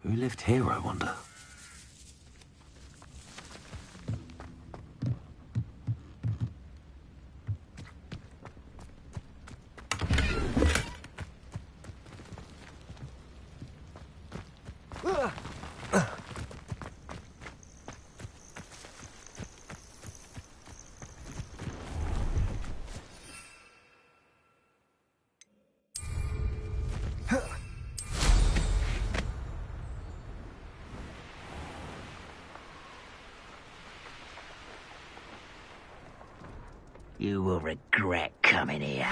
Who lived here, I wonder? You will regret coming here.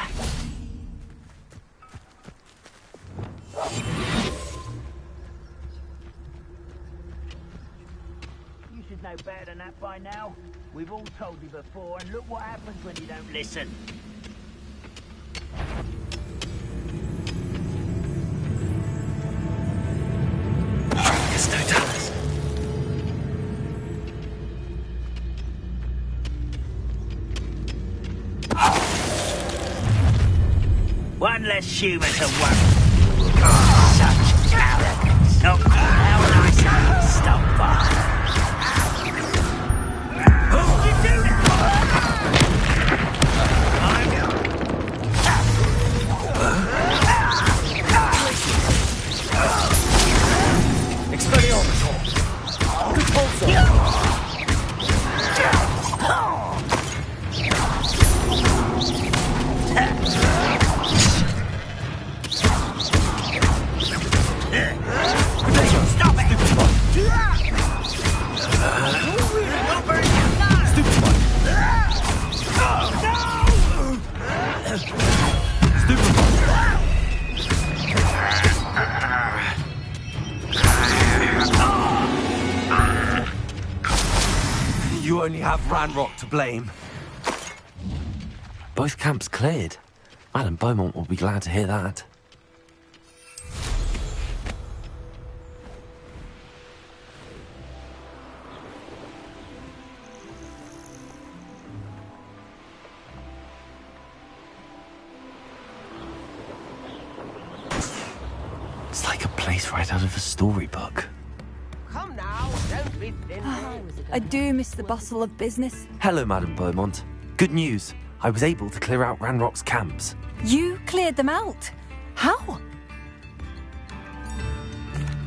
You should know better than that by now. We've all told you before, and look what happens when you don't listen. There's no Dallas. One less human to worry. Such arrogance. Oh, how nice of you to stop by. You do that! Expelliarmus! Repulsor! Stop it! You only have Ranrock to blame. Both camps cleared. Madame Beaumont will be glad to hear that. It's like a place right out of a storybook. Come now, don't be thin. I do miss the bustle of business. Hello, Madame Beaumont. Good news. I was able to clear out Ranrock's camps. You cleared them out? How?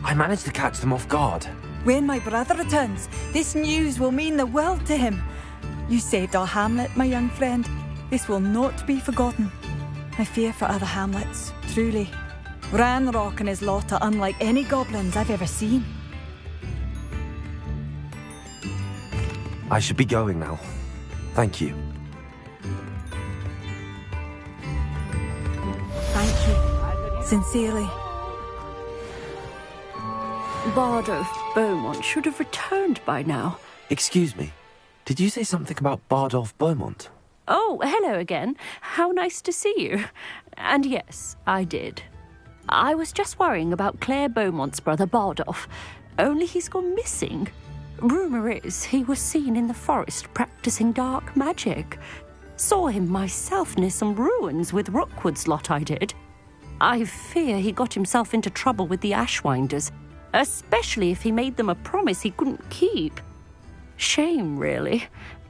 I managed to catch them off guard. When my brother returns, this news will mean the world to him. You saved our hamlet, my young friend. This will not be forgotten. I fear for other hamlets, truly. Ranrock and his lot are unlike any goblins I've ever seen. I should be going now. Thank you. Thank you. Sincerely. Bardolph Beaumont should have returned by now. Excuse me. Did you say something about Bardolph Beaumont? Oh, hello again. How nice to see you. And yes, I did. I was just worrying about Claire Beaumont's brother Bardolph. Only he's gone missing. Rumour is he was seen in the forest practicing dark magic. Saw him myself near some ruins with Rookwood's lot, I did. I fear he got himself into trouble with the Ashwinders, especially if he made them a promise he couldn't keep. Shame, really.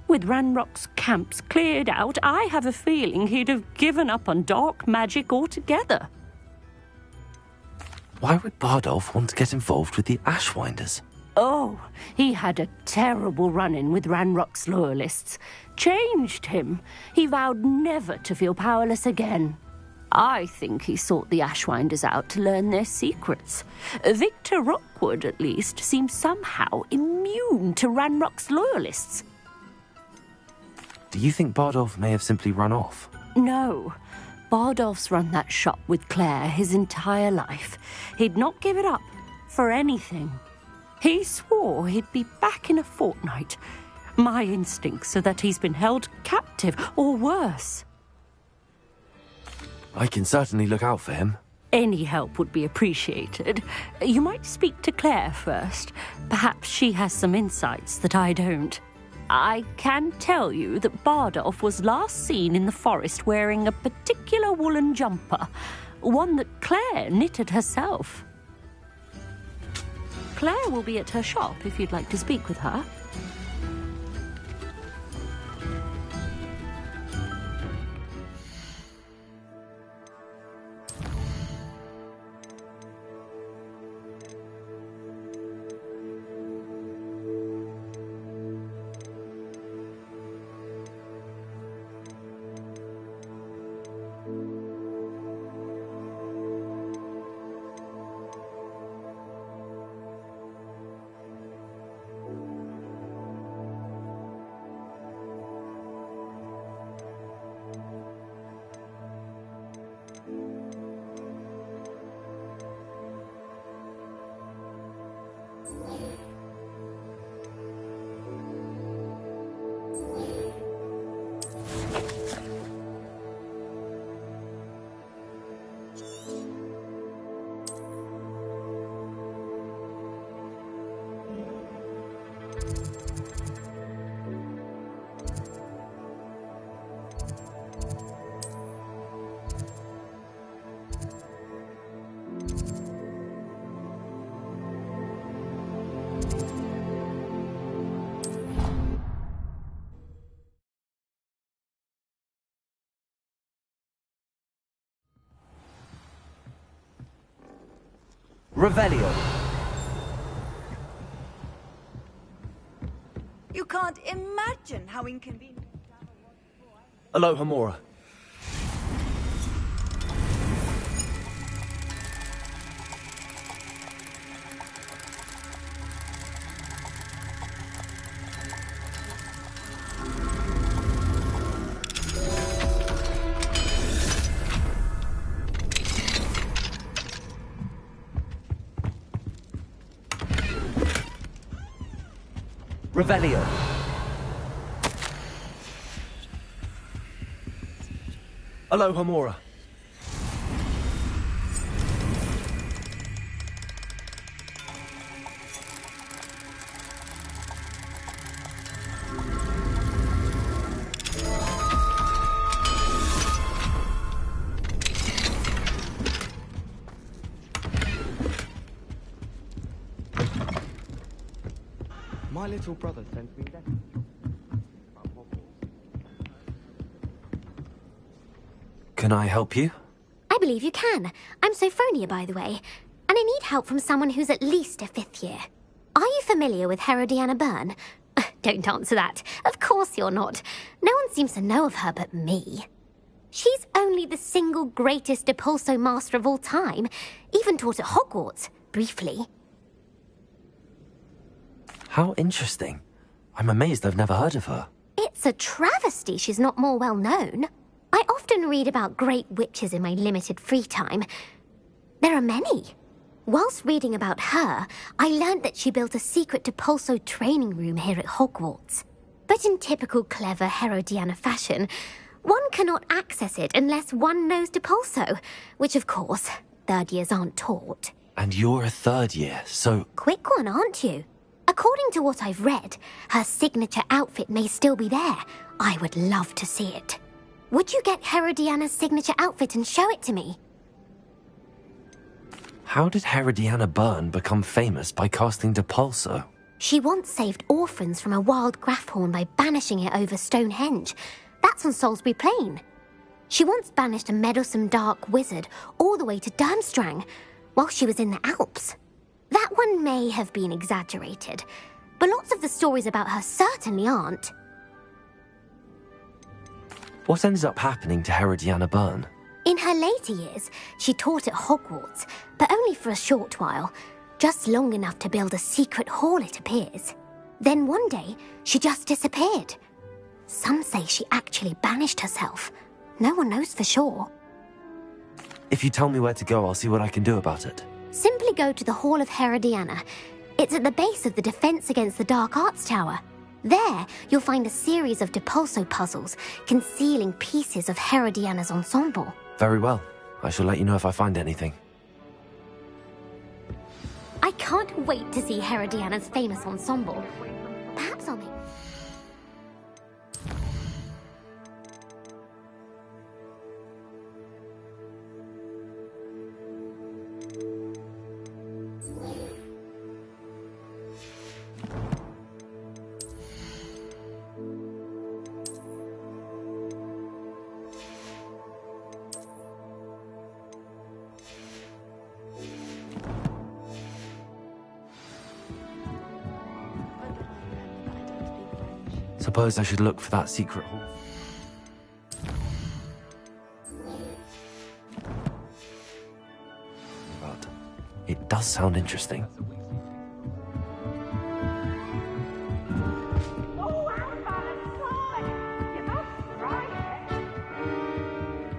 With Ranrock's camps cleared out, I have a feeling he'd have given up on dark magic altogether. Why would Bardolph want to get involved with the Ashwinders? Oh, he had a terrible run-in with Ranrock's loyalists. Changed him. He vowed never to feel powerless again. I think he sought the Ashwinders out to learn their secrets. Victor Rookwood, at least, seems somehow immune to Ranrock's loyalists. Do you think Bardolph may have simply run off? No. Bardolph's run that shop with Claire his entire life. He'd not give it up for anything. He swore he'd be back in a fortnight. My instincts are that he's been held captive, or worse. I can certainly look out for him. Any help would be appreciated. You might speak to Claire first. Perhaps she has some insights that I don't. I can tell you that Bardolph was last seen in the forest wearing a particular woolen jumper, one that Claire knitted herself. Claire will be at her shop if you'd like to speak with her. Revelio. You can't imagine how inconvenient. Aloha Mora. Revelio. Aloha Mora. My little brother sent me letters about Hogwarts. Can I help you? I believe you can. I'm Sophronia, by the way, and I need help from someone who's at least a 5th year. Are you familiar with Herodiana Byrne? Don't answer that. Of course you're not. No one seems to know of her but me. She's only the single greatest Depulso master of all time, even taught at Hogwarts, briefly. How interesting. I'm amazed I've never heard of her. It's a travesty she's not more well known. I often read about great witches in my limited free time. There are many. Whilst reading about her, I learned that she built a secret Depulso training room here at Hogwarts. But in typical clever Herodiana fashion, one cannot access it unless one knows Depulso, which of course, 3rd years aren't taught. And you're a 3rd year, so... Quick one, aren't you? According to what I've read, her signature outfit may still be there. I would love to see it. Would you get Herodiana's signature outfit and show it to me? How did Herodiana Byrne become famous by casting Depulso? She once saved orphans from a wild Grafhorn by banishing it over Stonehenge. That's on Salisbury Plain. She once banished a meddlesome dark wizard all the way to Durmstrang while she was in the Alps. That one may have been exaggerated, but lots of the stories about her certainly aren't. What ended up happening to Herodiana Byrne? In her later years, she taught at Hogwarts, but only for a short while, just long enough to build a secret hall, it appears. Then one day, she just disappeared. Some say she actually banished herself. No one knows for sure. If you tell me where to go, I'll see what I can do about it. Simply go to the Hall of Herodiana. It's at the base of the Defense Against the Dark Arts Tower. There, you'll find a series of Depulso puzzles concealing pieces of Herodiana's ensemble. Very well. I shall let you know if I find anything. I can't wait to see Herodiana's famous ensemble. Perhaps I'll make... Suppose I should look for that secret hall. But it does sound interesting.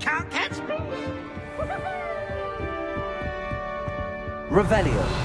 Can't catch me! Revelio.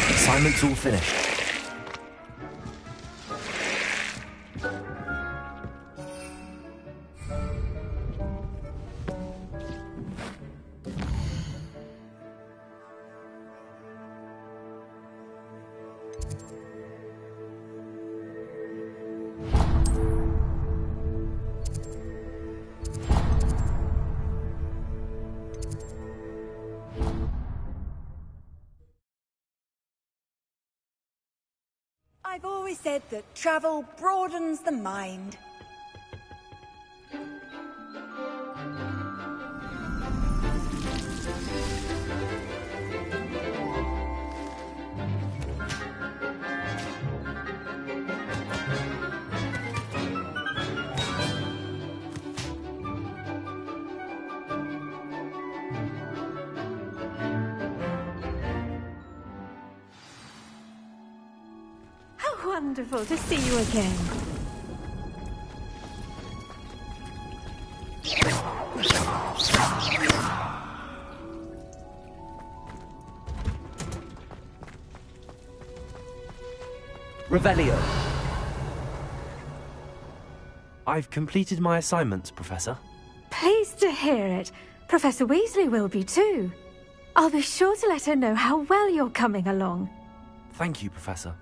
Assignment's all finished. I've always said that travel broadens the mind. Wonderful to see you again. Revelio. I've completed my assignments, Professor. Pleased to hear it. Professor Weasley will be too. I'll be sure to let her know how well you're coming along. Thank you, Professor.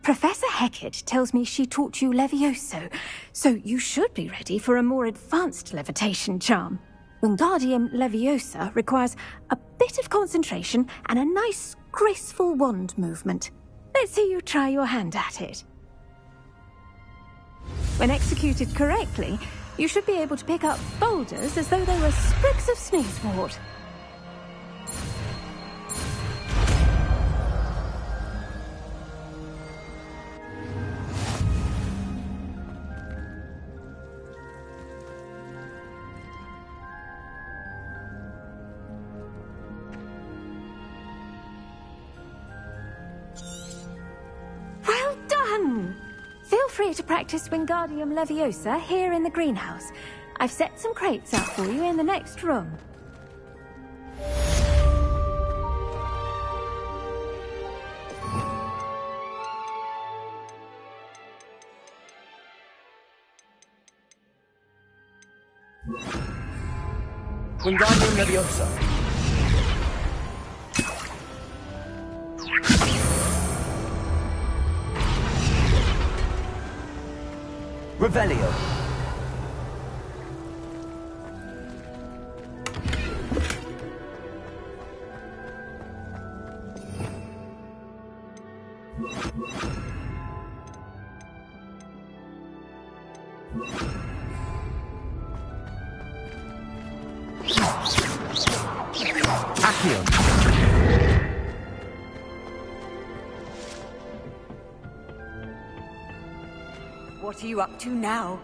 Professor Hecat tells me she taught you Levioso, so you should be ready for a more advanced levitation charm. Wingardium Leviosa requires a bit of concentration and a nice, graceful wand movement. Let's see you try your hand at it. When executed correctly, you should be able to pick up boulders as though they were sprigs of sneezewort. Feel free to practice Wingardium Leviosa here in the greenhouse. I've set some crates out for you in the next room. Wingardium Leviosa. Revelio. Accio. What are you up to now?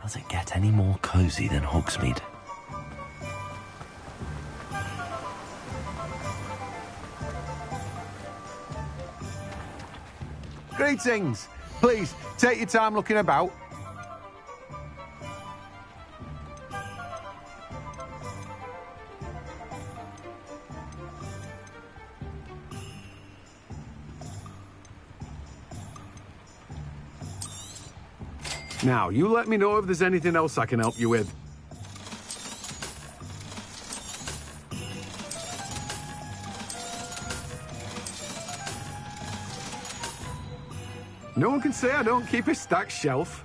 Does it get any more cosy than Hogsmeade? Greetings! Please, take your time looking about. Now, you let me know if there's anything else I can help you with. No one can say I don't keep a stacked shelf.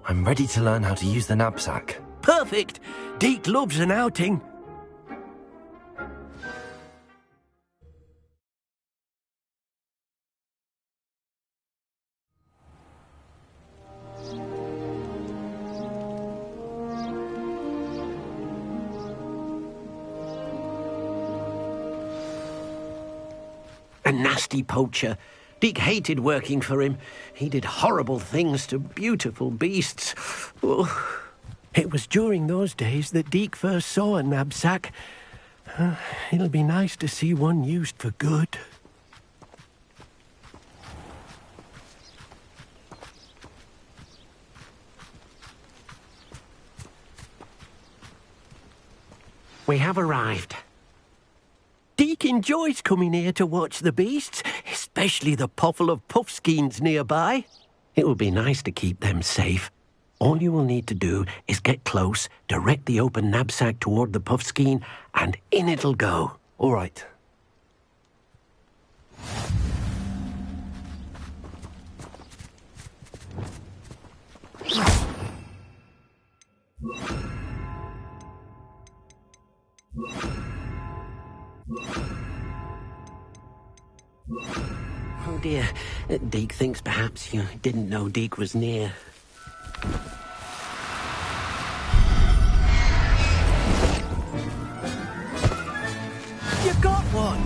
I'm ready to learn how to use the knapsack. Perfect! Deke loves an outing. A nasty poacher. Deke hated working for him. He did horrible things to beautiful beasts. Oh. It was during those days that Deke first saw a knapsack. It'll be nice to see one used for good. We have arrived. Deke enjoys coming here to watch the beasts, especially the potful of puffskeins nearby. It will be nice to keep them safe. All you will need to do is get close, direct the open knapsack toward the puffskein, and in it'll go. All right. Oh dear, Deke thinks perhaps you didn't know Deke was near. You got one!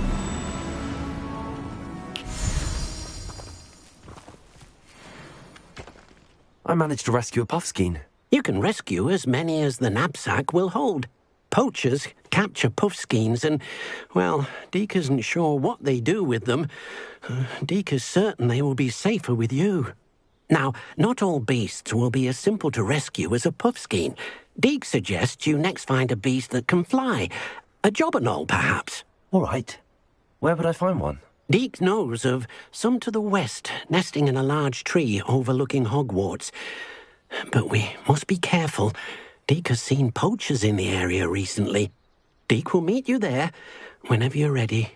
I managed to rescue a puffskein. You can rescue as many as the knapsack will hold. Poachers capture puffskeins and, well, Deke isn't sure what they do with them. Deke is certain they will be safer with you. Now, not all beasts will be as simple to rescue as a puffskein. Deke suggests you next find a beast that can fly. A jobberknoll, perhaps. All right. Where would I find one? Deke knows of some to the west, nesting in a large tree overlooking Hogwarts. But we must be careful. Deke has seen poachers in the area recently. Deke will meet you there whenever you're ready.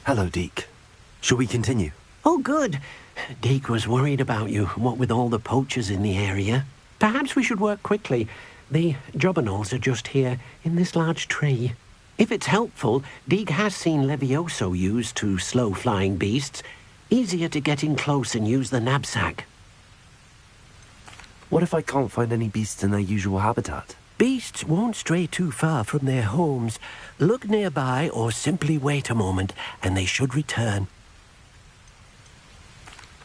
Hello, Deke. Shall we continue? Oh, good. Deke was worried about you, what with all the poachers in the area. Perhaps we should work quickly. The jobberknolls are just here, in this large tree. If it's helpful, Deke has seen Levioso used to slow flying beasts. Easier to get in close and use the knapsack. What if I can't find any beasts in their usual habitat? Beasts won't stray too far from their homes. Look nearby or simply wait a moment, and they should return.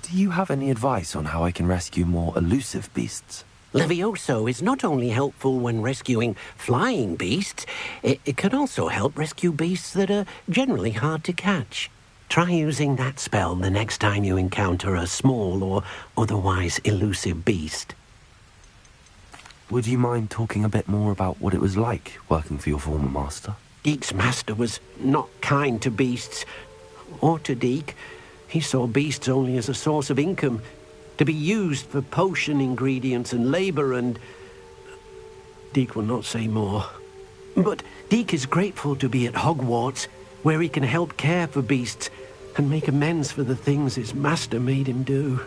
Do you have any advice on how I can rescue more elusive beasts? Levioso is not only helpful when rescuing flying beasts, it can also help rescue beasts that are generally hard to catch. Try using that spell the next time you encounter a small or otherwise elusive beast. Would you mind talking a bit more about what it was like working for your former master? Deke's master was not kind to beasts, or to Deke. He saw beasts only as a source of income, to be used for potion ingredients and labour, and Deke will not say more. But Deke is grateful to be at Hogwarts, where he can help care for beasts and make amends for the things his master made him do.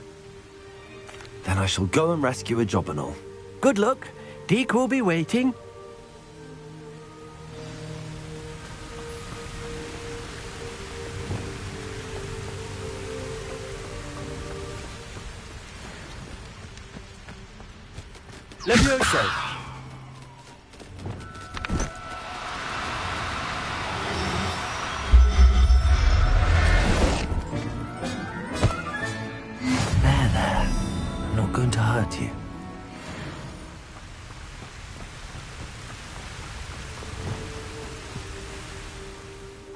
Then I shall go and rescue a jobberknoll. Good luck. Deke will be waiting. Levioso! There. I'm not going to hurt you.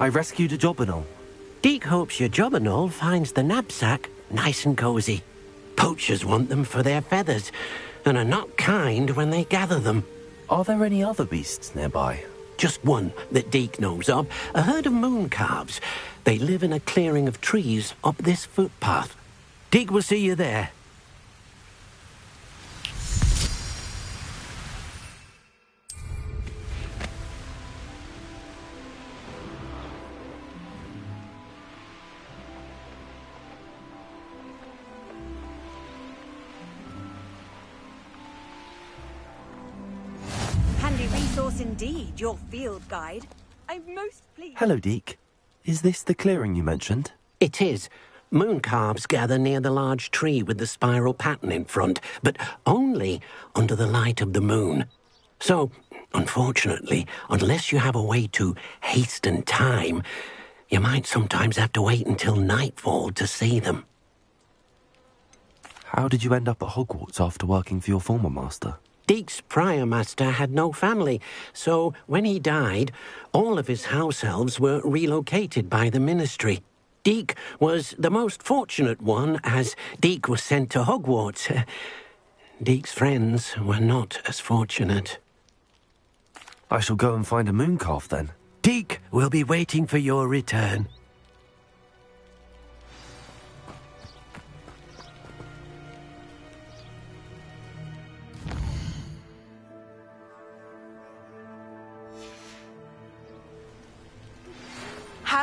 I rescued a jobberknoll. Deke hopes your jobberknoll finds the knapsack nice and cozy. Poachers want them for their feathers, and are not kind when they gather them. Are there any other beasts nearby? Just one that Deke knows of, a herd of mooncalves. They live in a clearing of trees up this footpath. Deke will see you there. Handy resource indeed, your field guide. I'm most pleased. Hello, Deke. Is this the clearing you mentioned? It is. Mooncalves gather near the large tree with the spiral pattern in front, but only under the light of the moon. So, unfortunately, unless you have a way to hasten time, you might sometimes have to wait until nightfall to see them. How did you end up at Hogwarts after working for your former master? Deke's prior master had no family, so when he died, all of his house elves were relocated by the ministry. Deke was the most fortunate one, as Deke was sent to Hogwarts. Deke's friends were not as fortunate. I shall go and find a mooncalf then. Deke will be waiting for your return.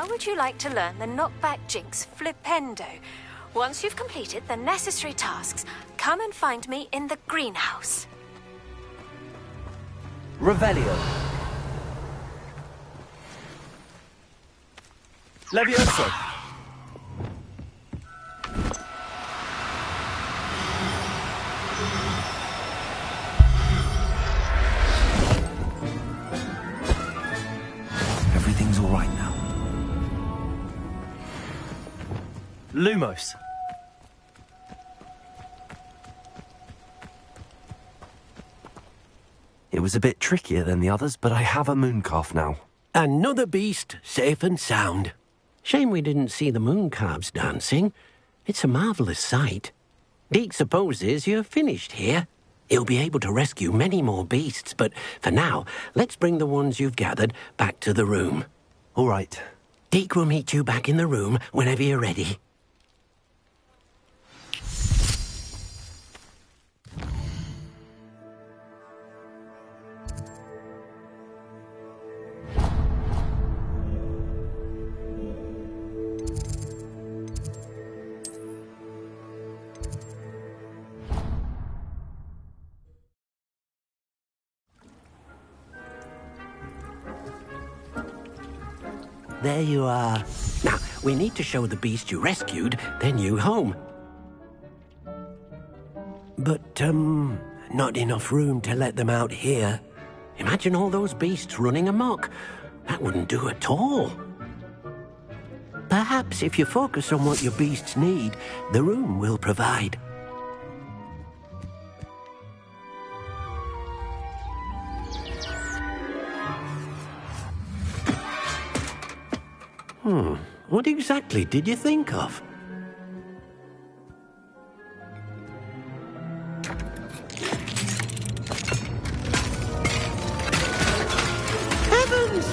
How would you like to learn the knockback jinx flipendo? Once you've completed the necessary tasks, come and find me in the greenhouse. Revelio. Levioso. Everything's all right now. Lumos. It was a bit trickier than the others, but I have a mooncalf now. Another beast, safe and sound. Shame we didn't see the mooncalves dancing. It's a marvellous sight. Deke supposes you're finished here. He'll be able to rescue many more beasts, but for now, let's bring the ones you've gathered back to the room. All right. Deke will meet you back in the room whenever you're ready. There you are. Now, we need to show the beast you rescued their new home. But, not enough room to let them out here. Imagine all those beasts running amok. That wouldn't do at all. Perhaps if you focus on what your beasts need, the room will provide. What exactly did you think of? Heavens!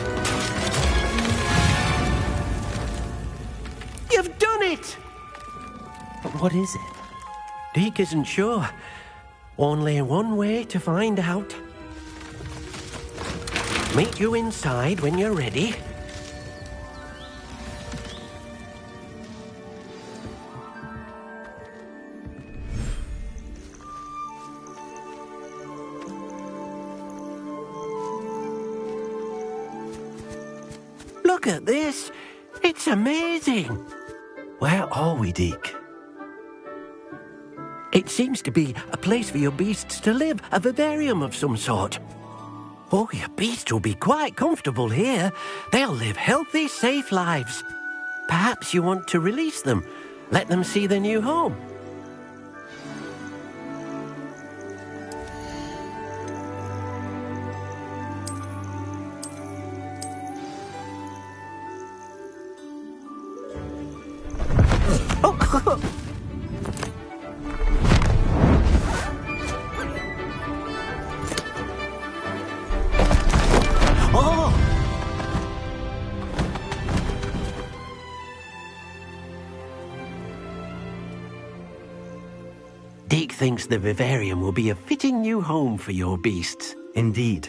You've done it! But what is it? Deke isn't sure. Only one way to find out. Meet you inside when you're ready. Look at this. It's amazing. Where are we, Deke? It seems to be a place for your beasts to live, a vivarium of some sort. Oh, your beasts will be quite comfortable here. They'll live healthy, safe lives. Perhaps you want to release them, let them see their new home. Deke thinks the vivarium will be a fitting new home for your beasts. Indeed.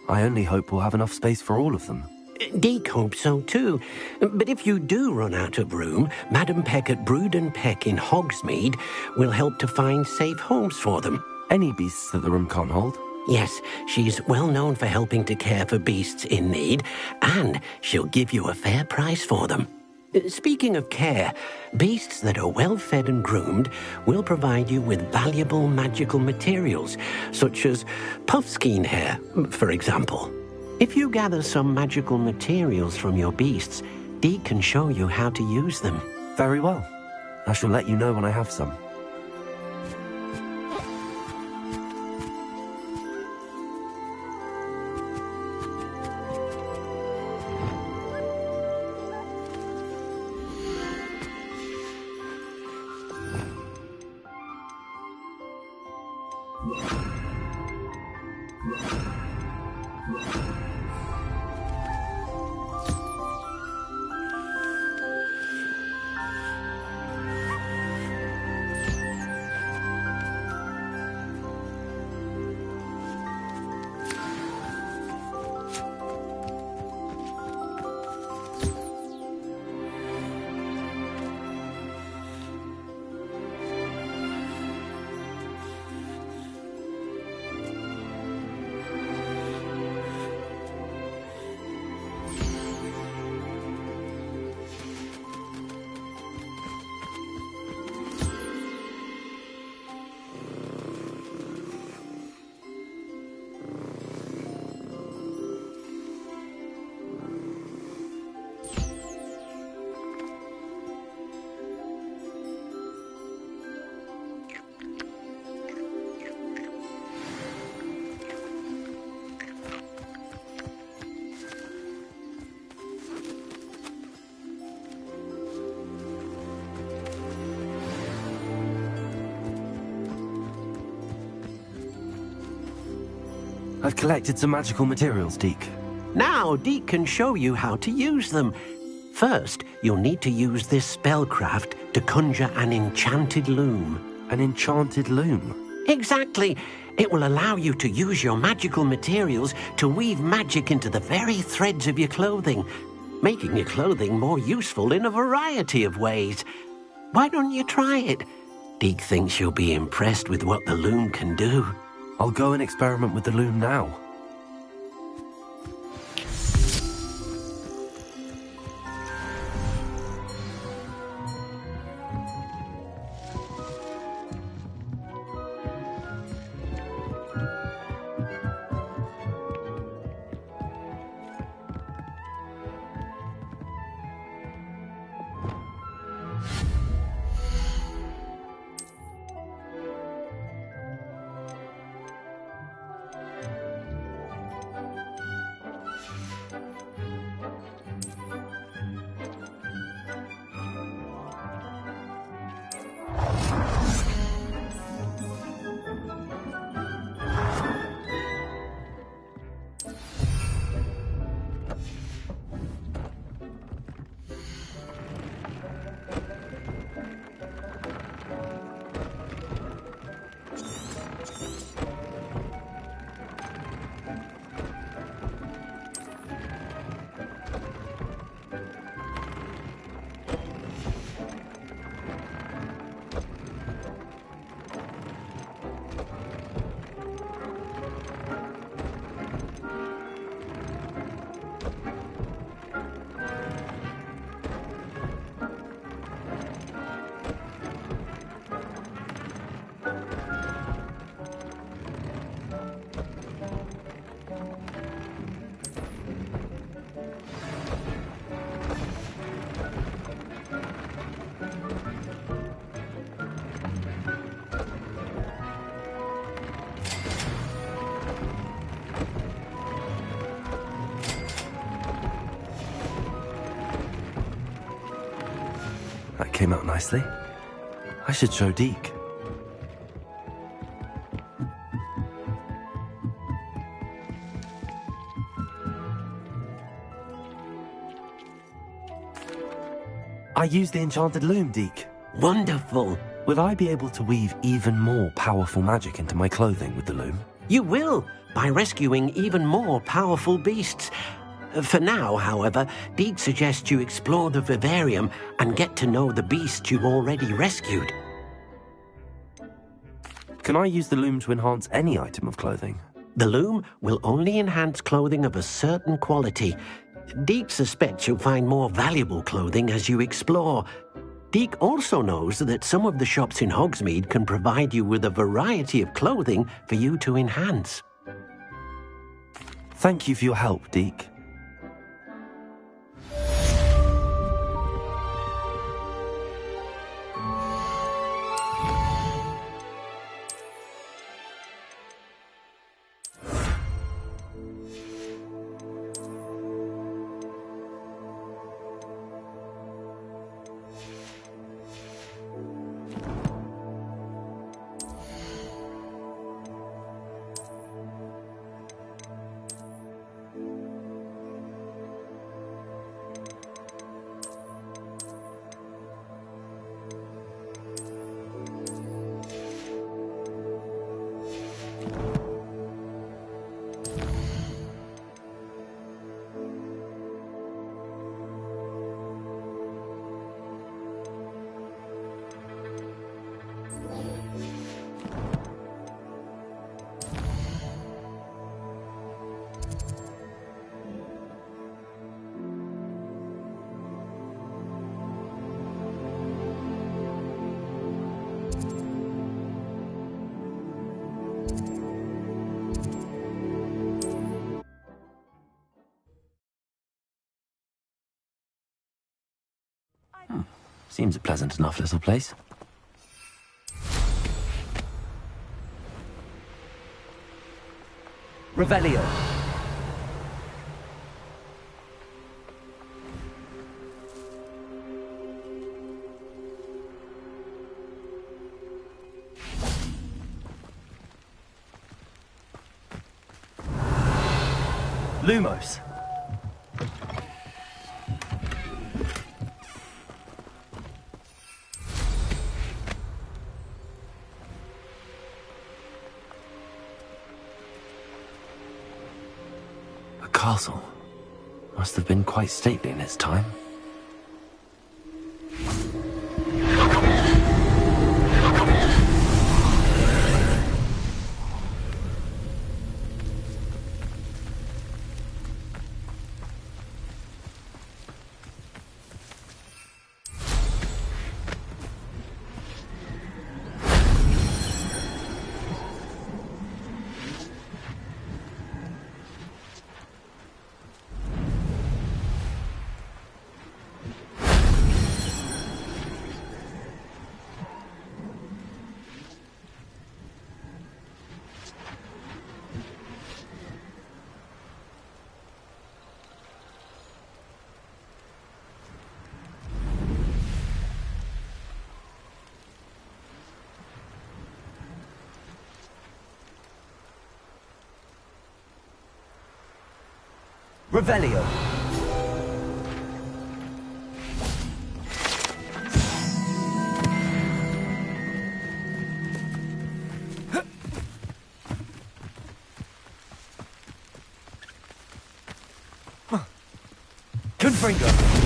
I only hope we'll have enough space for all of them. Deke hopes so too. But if you do run out of room, Madam Peck at Brood and Peck in Hogsmeade will help to find safe homes for them. Any beasts that the room can't hold? Yes, she's well known for helping to care for beasts in need, and she'll give you a fair price for them. Speaking of care, beasts that are well fed and groomed will provide you with valuable magical materials, such as puffskein hair, for example. If you gather some magical materials from your beasts, Deke can show you how to use them. Very well. I shall let you know when I have some. I've collected some magical materials, Deke. Now, Deke can show you how to use them. First, you'll need to use this spellcraft to conjure an enchanted loom. An enchanted loom? Exactly. It will allow you to use your magical materials to weave magic into the very threads of your clothing, making your clothing more useful in a variety of ways. Why don't you try it? Deke thinks you'll be impressed with what the loom can do. I'll go and experiment with the loom now. That came out nicely. I should show Deke. I used the enchanted loom, Deke. Wonderful. Will I be able to weave even more powerful magic into my clothing with the loom? You will, by rescuing even more powerful beasts. For now, however, Deke suggests you explore the vivarium and get to know the beasts you've already rescued. Can I use the loom to enhance any item of clothing? The loom will only enhance clothing of a certain quality. Deke suspects you'll find more valuable clothing as you explore. Deke also knows that some of the shops in Hogsmeade can provide you with a variety of clothing for you to enhance. Thank you for your help, Deke. Seems a pleasant enough little place. Revelio. Lumos. A castle. Must have been quite stately in its time. Revelio. Confringo.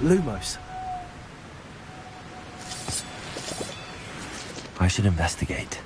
Lumos. I should investigate.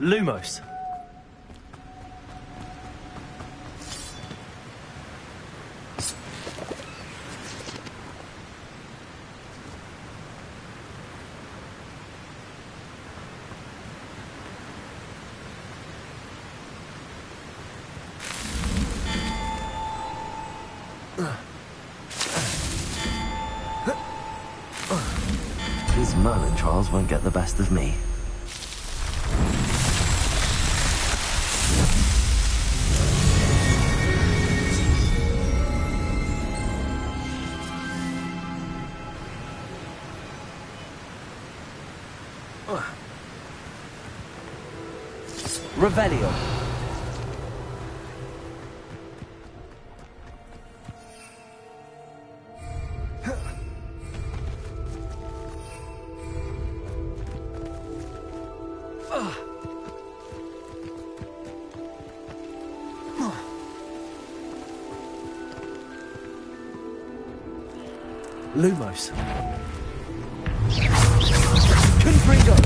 Lumos. These Merlin trials won't get the best of me. Revelio. Lumos. Confringo.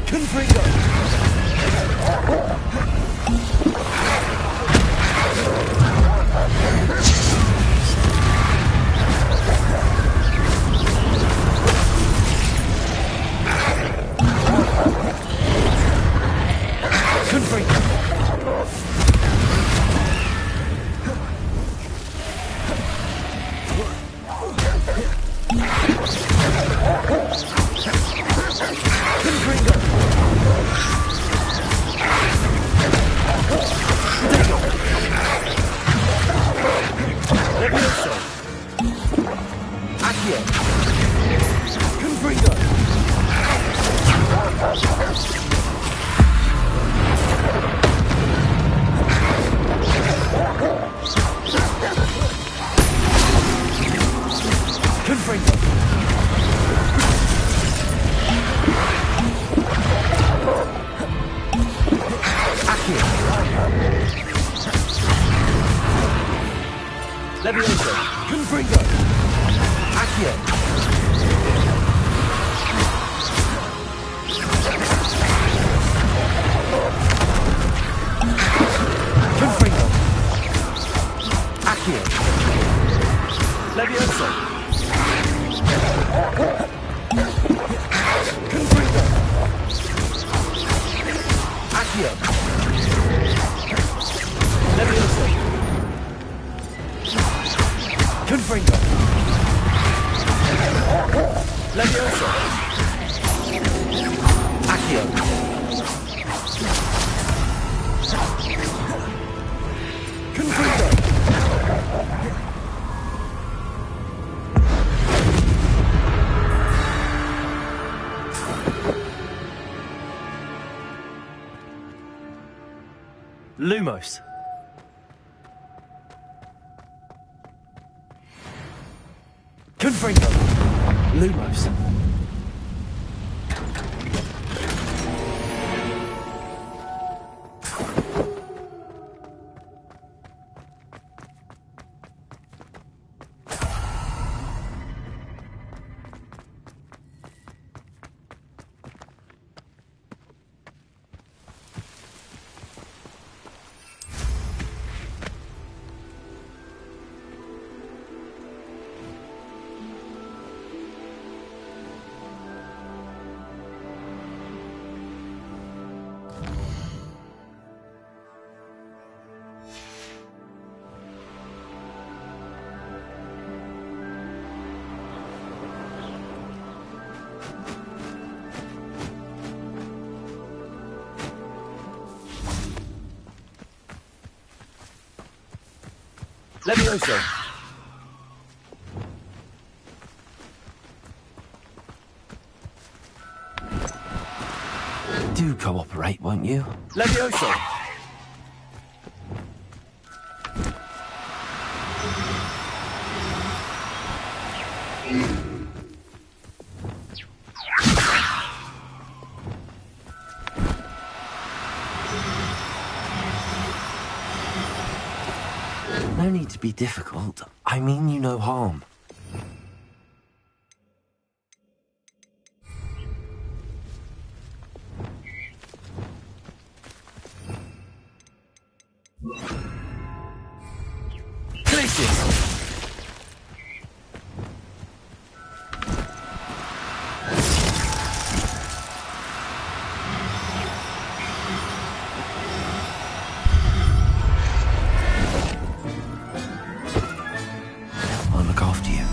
Confringo. Levioso! Confringo! Accio! Confringo! Accio! Levioso! Confringo! Accio! Levioso! Confringo! Levioso! Accio! Confringo! Lumos. Confringo. Lumos. Levioso! Do cooperate, won't you? Levioso! No need to be difficult. I mean you no harm. Places! I'll look after you.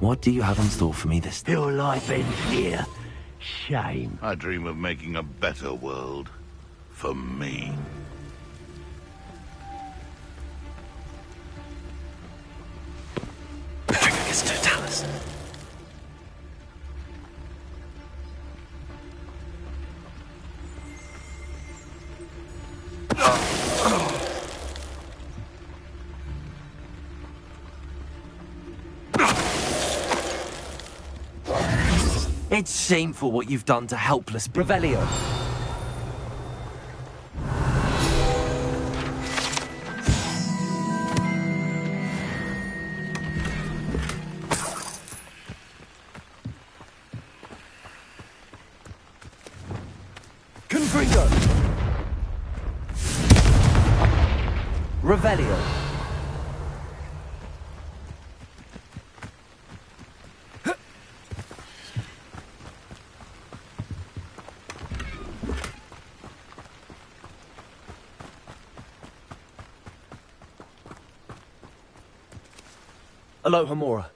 What do you have in store for me this time? Your life ends here. Shame. I dream of making a better world. For me. It's Totalis. It's shameful what you've done to helpless Revelio. Confringo! Revelio! Aloha Mora.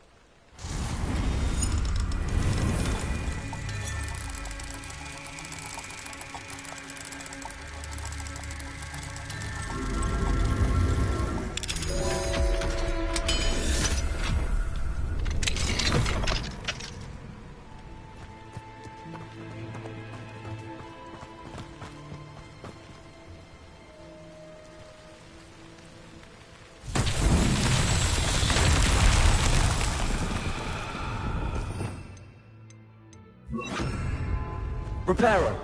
Reparo.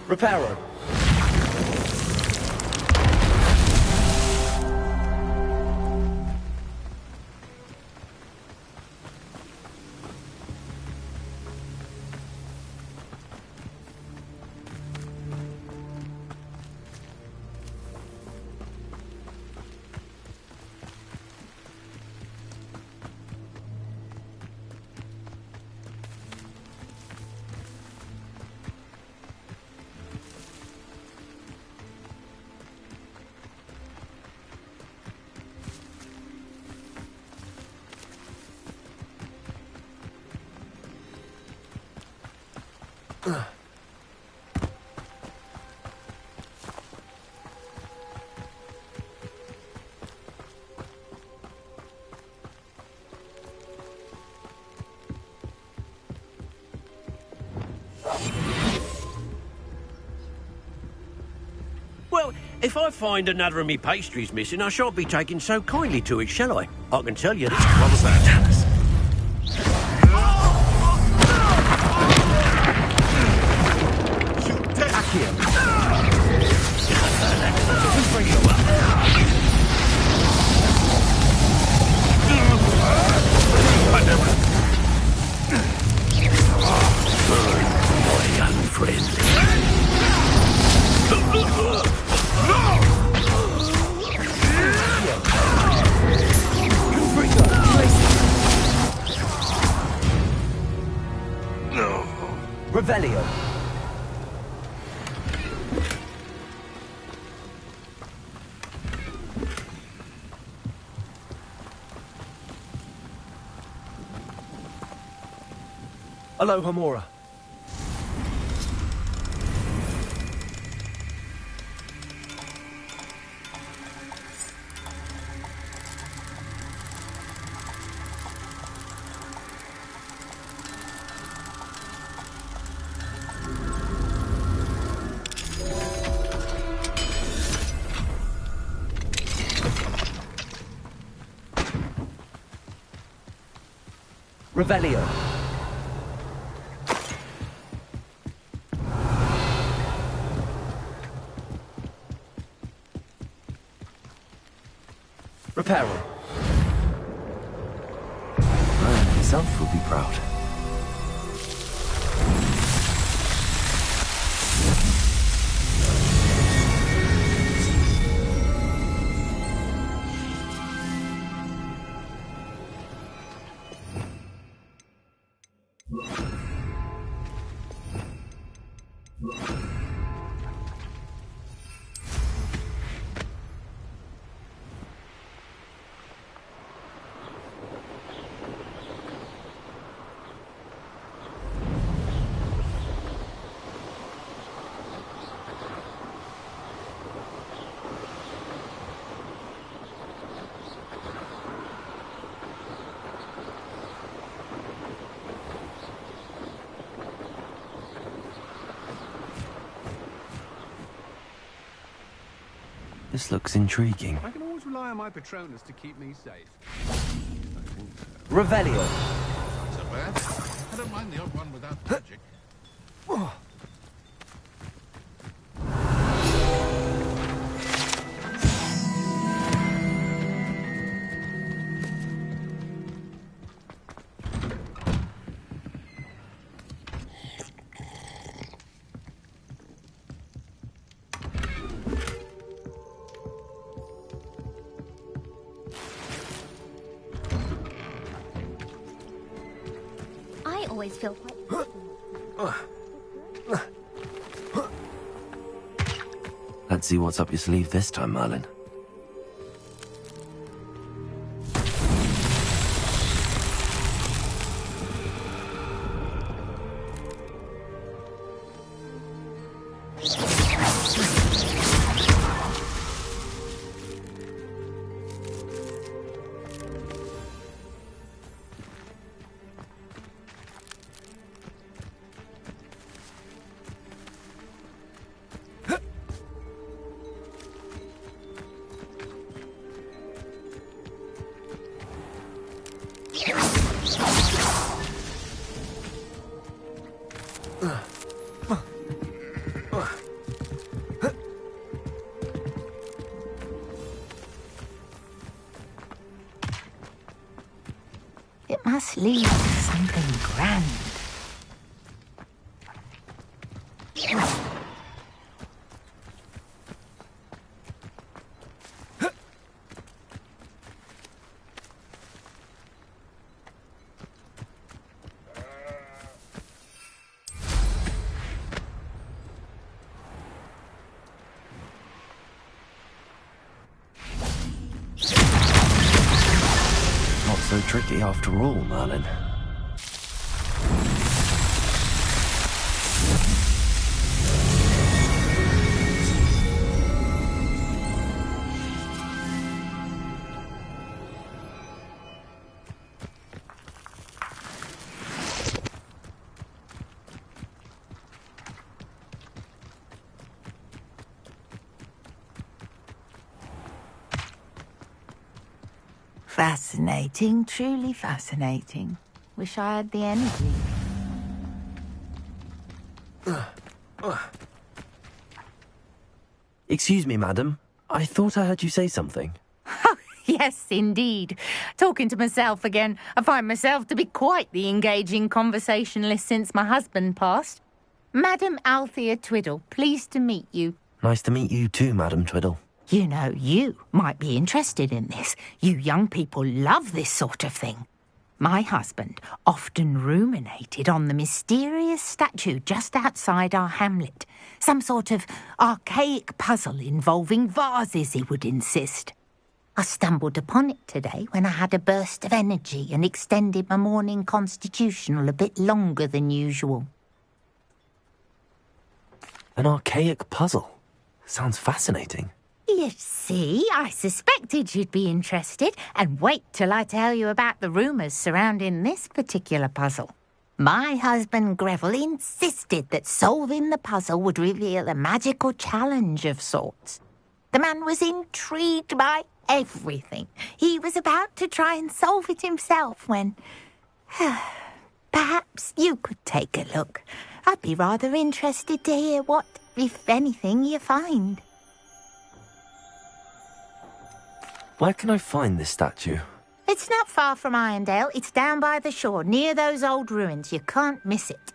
Reparo. Well, if I find another of me pastries missing, I shan't be taking so kindly to it, shall I? I can tell you this. What was that? Revelio. Aloha Mora. Revelio. Reparo. Man himself will be proud. This looks intriguing. I can always rely on my Patronus to keep me safe. Revelio. Not so bad. I don't mind the odd one without magic. I always feel quite... Let's see what's up your sleeve this time, Merlin. It must lead to something grand. Not so tricky after all, Merlin. Fascinating, truly fascinating. Wish I had the energy. Excuse me, madam. I thought I heard you say something. Yes, indeed. Talking to myself again. I find myself to be quite the engaging conversationalist since my husband passed. Madam Althea Twiddle, pleased to meet you. Nice to meet you too, Madam Twiddle. You know, you might be interested in this. You young people love this sort of thing. My husband often ruminated on the mysterious statue just outside our hamlet. Some sort of archaic puzzle involving vases, he would insist. I stumbled upon it today when I had a burst of energy and extended my morning constitutional a bit longer than usual. An archaic puzzle. Sounds fascinating. You see, I suspected you'd be interested, and wait till I tell you about the rumours surrounding this particular puzzle. My husband Greville insisted that solving the puzzle would reveal a magical challenge of sorts. The man was intrigued by everything. He was about to try and solve it himself when... Perhaps you could take a look. I'd be rather interested to hear what, if anything, you find. Where can I find this statue? It's not far from Irondale. It's down by the shore, near those old ruins. You can't miss it.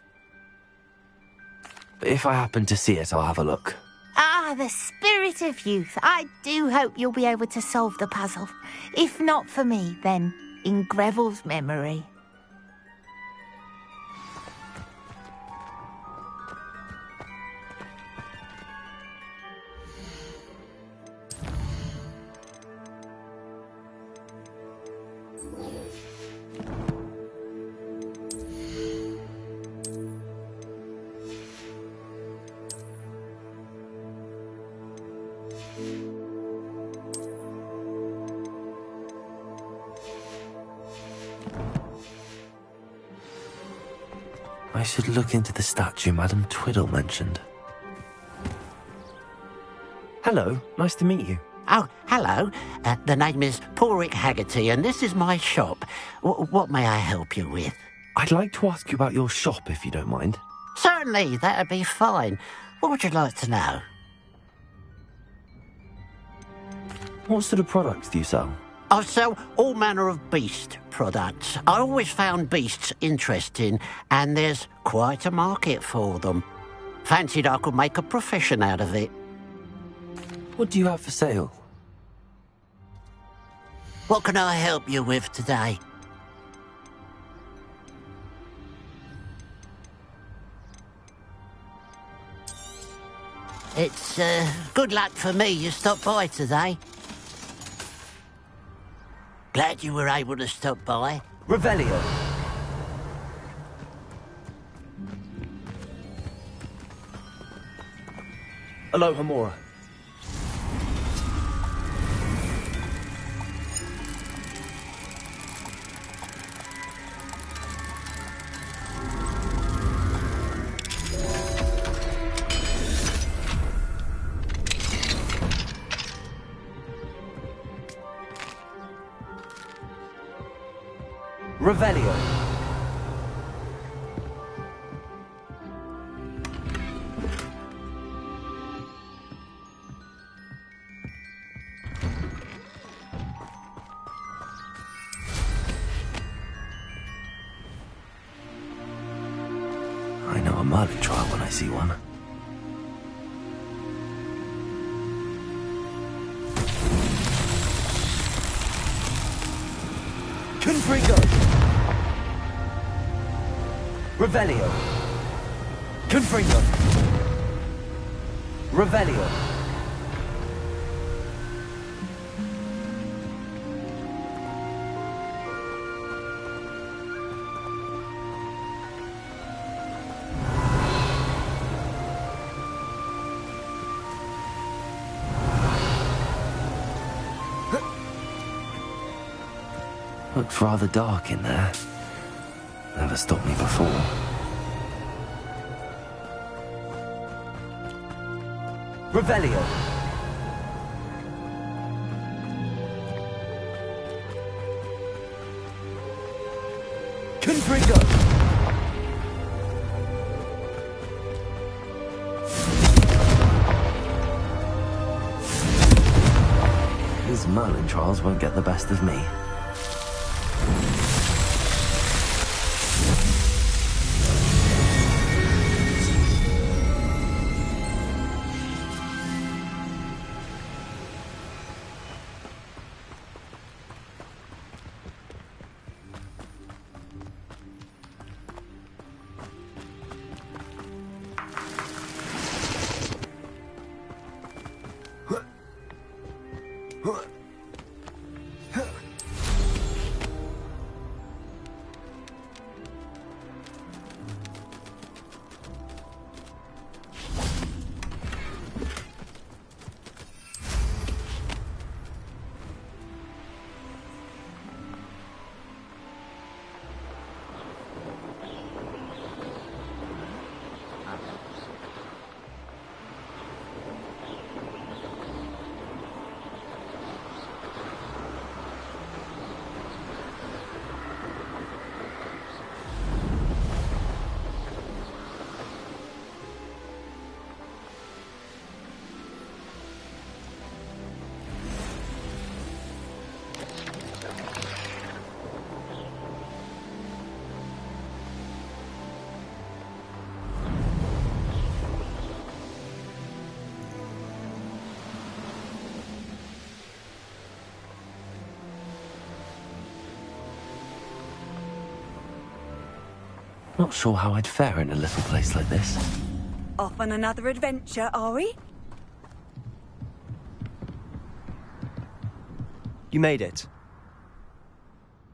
If I happen to see it, I'll have a look. Ah, the spirit of youth. I do hope you'll be able to solve the puzzle. If not for me, then in Greville's memory. I should look into the statue Madam Twiddle mentioned. Hello, nice to meet you. Oh, hello. The name is Porrick Haggerty, and this is my shop. What may I help you with? I'd like to ask you about your shop, if you don't mind. Certainly, that'd be fine. What would you like to know? What sort of products do you sell? I sell all manner of beast products. I always found beasts interesting, and there's quite a market for them. Fancied I could make a profession out of it. What do you have for sale? What can I help you with today? It's good luck for me you stopped by today. Glad you were able to stop by. Revelio. Aloha Mora. Revelio. Merlin trial when I see one. Confringo! Revelio! Confringo! Revelio! Looks rather dark in there. Never stopped me before. Revelio! Confringo! These Merlin trials won't get the best of me. Not sure how I'd fare in a little place like this. Off on another adventure, are we? You made it.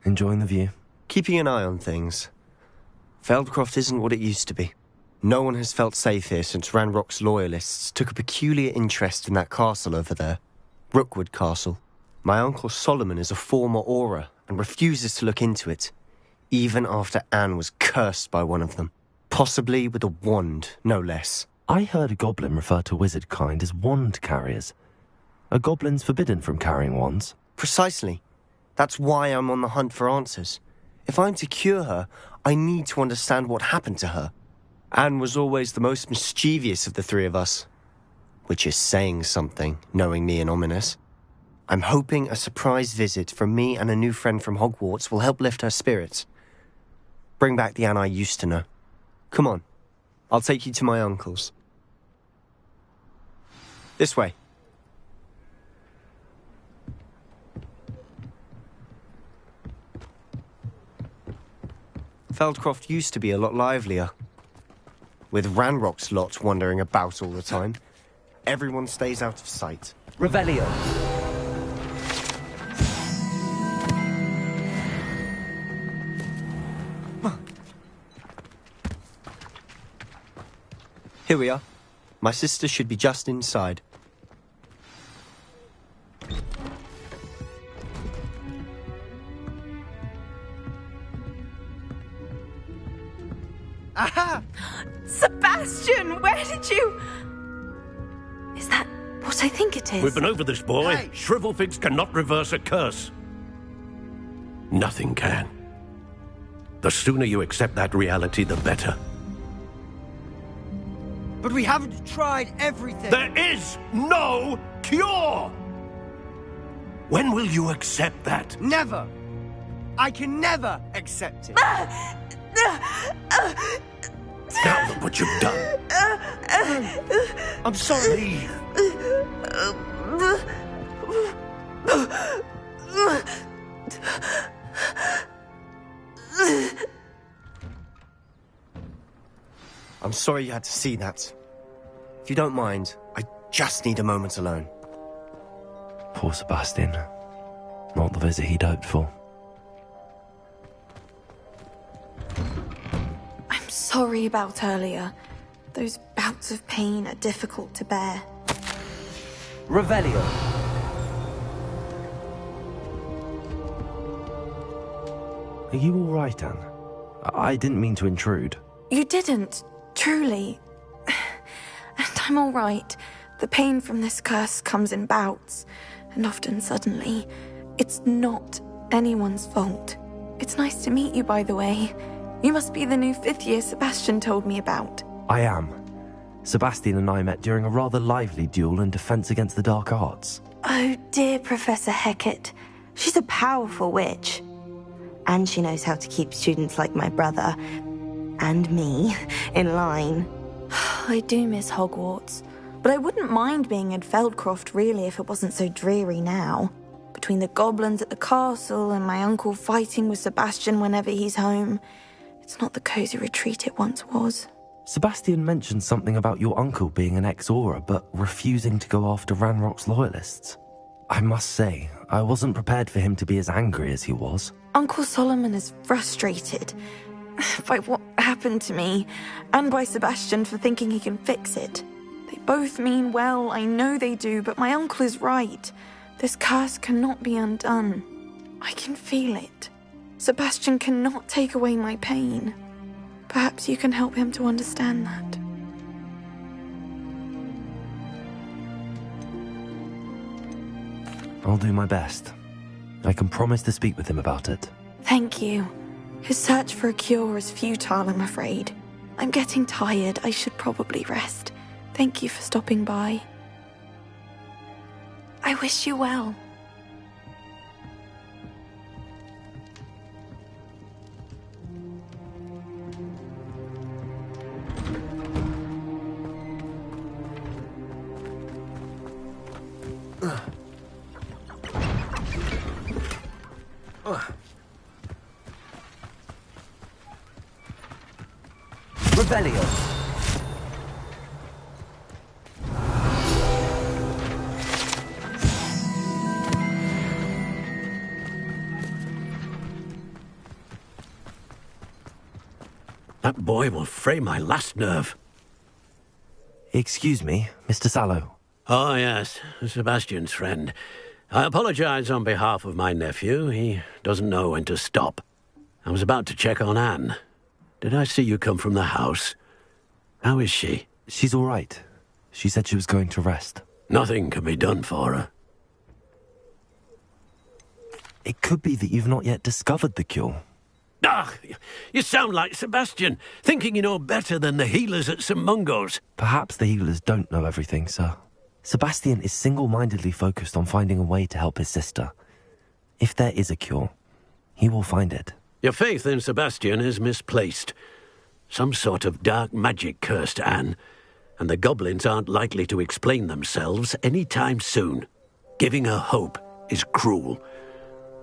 Enjoying the view? Keeping an eye on things. Feldcroft isn't what it used to be. No one has felt safe here since Ranrock's loyalists took a peculiar interest in that castle over there. Rookwood Castle. My uncle Solomon is a former Auror and refuses to look into it, even after Anne was cursed by one of them. Possibly with a wand, no less. I heard a goblin refer to wizard kind as wand carriers. Are goblins forbidden from carrying wands? Precisely. That's why I'm on the hunt for answers. If I'm to cure her, I need to understand what happened to her. Anne was always the most mischievous of the three of us. Which is saying something, knowing me and Ominous. I'm hoping a surprise visit from me and a new friend from Hogwarts will help lift her spirits. Bring back the Anne I used to know. Come on, I'll take you to my uncle's. This way. Feldcroft used to be a lot livelier. With Ranrock's lot wandering about all the time, everyone stays out of sight. Revelio. Here we are. My sister should be just inside. Aha! Sebastian, where did you... Is that what I think it is? We've been over this, boy. Hey. Shrivelfigs cannot reverse a curse. Nothing can. The sooner you accept that reality, the better. But we haven't tried everything. There is no cure! When will you accept that? Never. I can never accept it. Now look what you've done. I'm sorry. I'm sorry you had to see that. If you don't mind, I just need a moment alone. Poor Sebastian. Not the visit he'd hoped for. I'm sorry about earlier. Those bouts of pain are difficult to bear. Revelio. Are you all right, Anne? I didn't mean to intrude. You didn't, truly. And I'm all right. The pain from this curse comes in bouts, and often suddenly. It's not anyone's fault. It's nice to meet you, by the way. You must be the new 5th year Sebastian told me about. I am. Sebastian and I met during a rather lively duel in Defense Against the Dark Arts. Oh, dear Professor Hecat. She's a powerful witch. And she knows how to keep students like my brother, and me, in line. I do miss Hogwarts, but I wouldn't mind being in Feldcroft, really, if it wasn't so dreary now. Between the goblins at the castle and my uncle fighting with Sebastian whenever he's home, it's not the cosy retreat it once was. Sebastian mentioned something about your uncle being an ex-Auror, but refusing to go after Ranrock's loyalists. I must say, I wasn't prepared for him to be as angry as he was. Uncle Solomon is frustrated by what happened to me, and by Sebastian for thinking he can fix it. They both mean well, I know they do, but my uncle is right. This curse cannot be undone. I can feel it. Sebastian cannot take away my pain. Perhaps you can help him to understand that. I'll do my best. I can promise to speak with him about it. Thank you. His search for a cure is futile, I'm afraid. I'm getting tired. I should probably rest. Thank you for stopping by. I wish you well. Revelio. That boy will fray my last nerve. Excuse me, Mr. Sallow. Oh, yes, Sebastian's friend. I apologize on behalf of my nephew. He doesn't know when to stop. I was about to check on Anne. Did I see you come from the house? How is she? She's all right. She said she was going to rest. Nothing can be done for her. It could be that you've not yet discovered the cure. Ah, you sound like Sebastian, thinking you know better than the healers at St. Mungo's. Perhaps the healers don't know everything, sir. Sebastian is single-mindedly focused on finding a way to help his sister. If there is a cure, he will find it. Your faith in Sebastian is misplaced. Some sort of dark magic cursed Anne, and the goblins aren't likely to explain themselves any time soon. Giving her hope is cruel.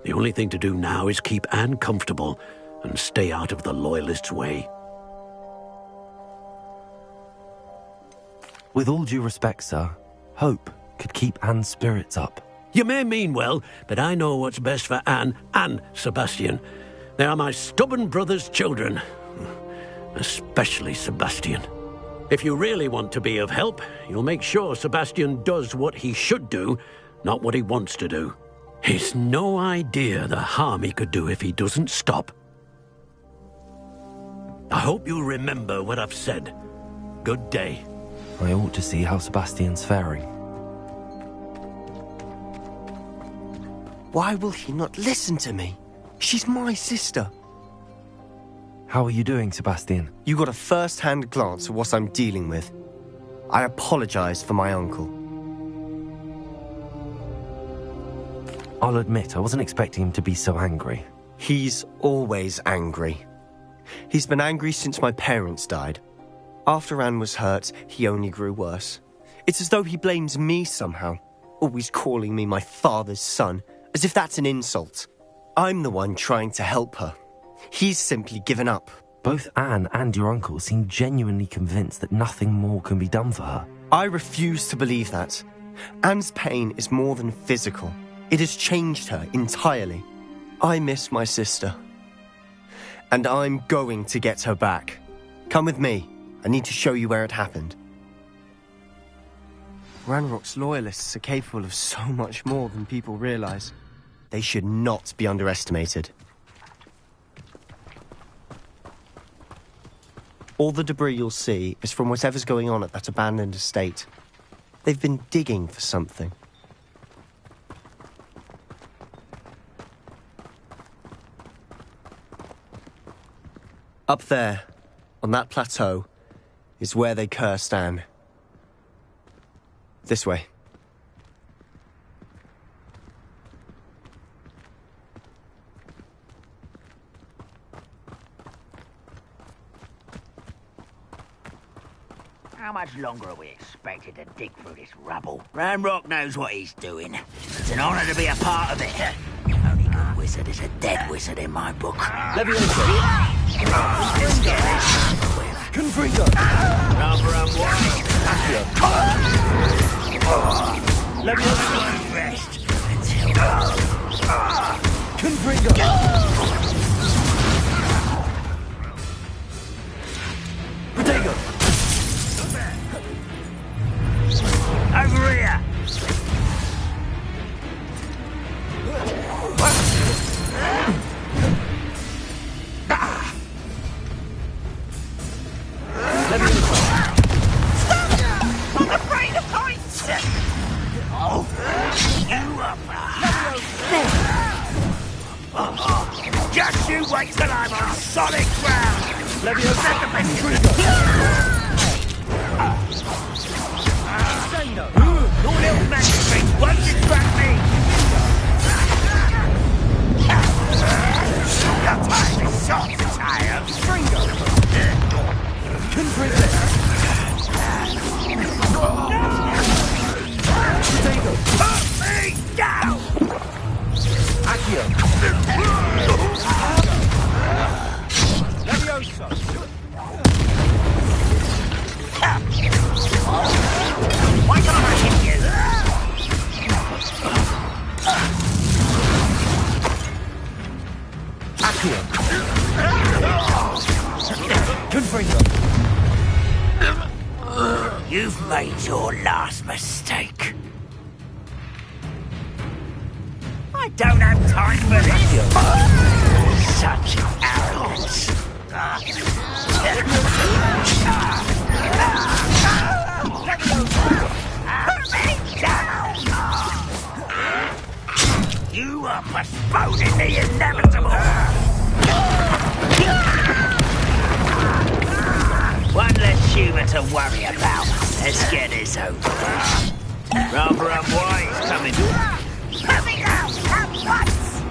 The only thing to do now is keep Anne comfortable and stay out of the Loyalists' way. With all due respect, sir, hope could keep Anne's spirits up. You may mean well, but I know what's best for Anne and Sebastian. They are my stubborn brother's children. Especially Sebastian. If you really want to be of help, you'll make sure Sebastian does what he should do, not what he wants to do. He's no idea the harm he could do if he doesn't stop. I hope you'll remember what I've said. Good day. I ought to see how Sebastian's faring. Why will he not listen to me? She's my sister. How are you doing, Sebastian? You got a first-hand glance at what I'm dealing with. I apologize for my uncle. I'll admit, I wasn't expecting him to be so angry. He's always angry. He's been angry since my parents died. After Anne was hurt, he only grew worse. It's as though he blames me somehow, always calling me my father's son, as if that's an insult. I'm the one trying to help her. He's simply given up. Both Anne and your uncle seem genuinely convinced that nothing more can be done for her. I refuse to believe that. Anne's pain is more than physical. It has changed her entirely. I miss my sister. And I'm going to get her back. Come with me. I need to show you where it happened. Ranrock's loyalists are capable of so much more than people realize. They should not be underestimated. All the debris you'll see is from whatever's going on at that abandoned estate. They've been digging for something. Up there, on that plateau, is where they cursed Anne. This way. How much longer are we expected to dig through this rubble? Ranrock knows what he's doing. It's an honor to be a part of it. Only good wizard is a dead wizard in my book. Leviosa! Confringo! Rubber and wine! Leviosa! Rest until... Confringo! Protego! Over here! I'm afraid of heights! Oh, you up! Just you wait till I'm on solid ground! Your little magic thing won't distract me! Your time is short, child! Put me down! Accio! Leviosa! Why can't I hit you? Accio! Confringo! You've made your last mistake. I don't have time for this. Such arrogance. Put me down! You are postponing the inevitable. One less human to worry about. Let's get this over. Rather unwise coming. Put me down at once!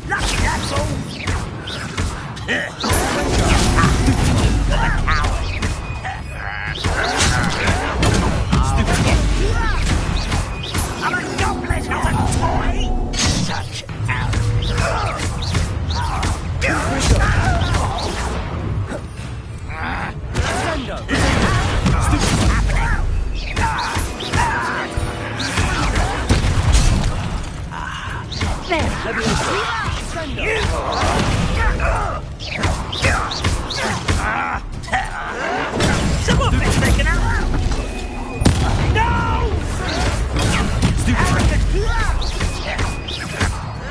Lucky that's all. I'm a goblet, not a toy! Such arrogance. Someone been taken out! No!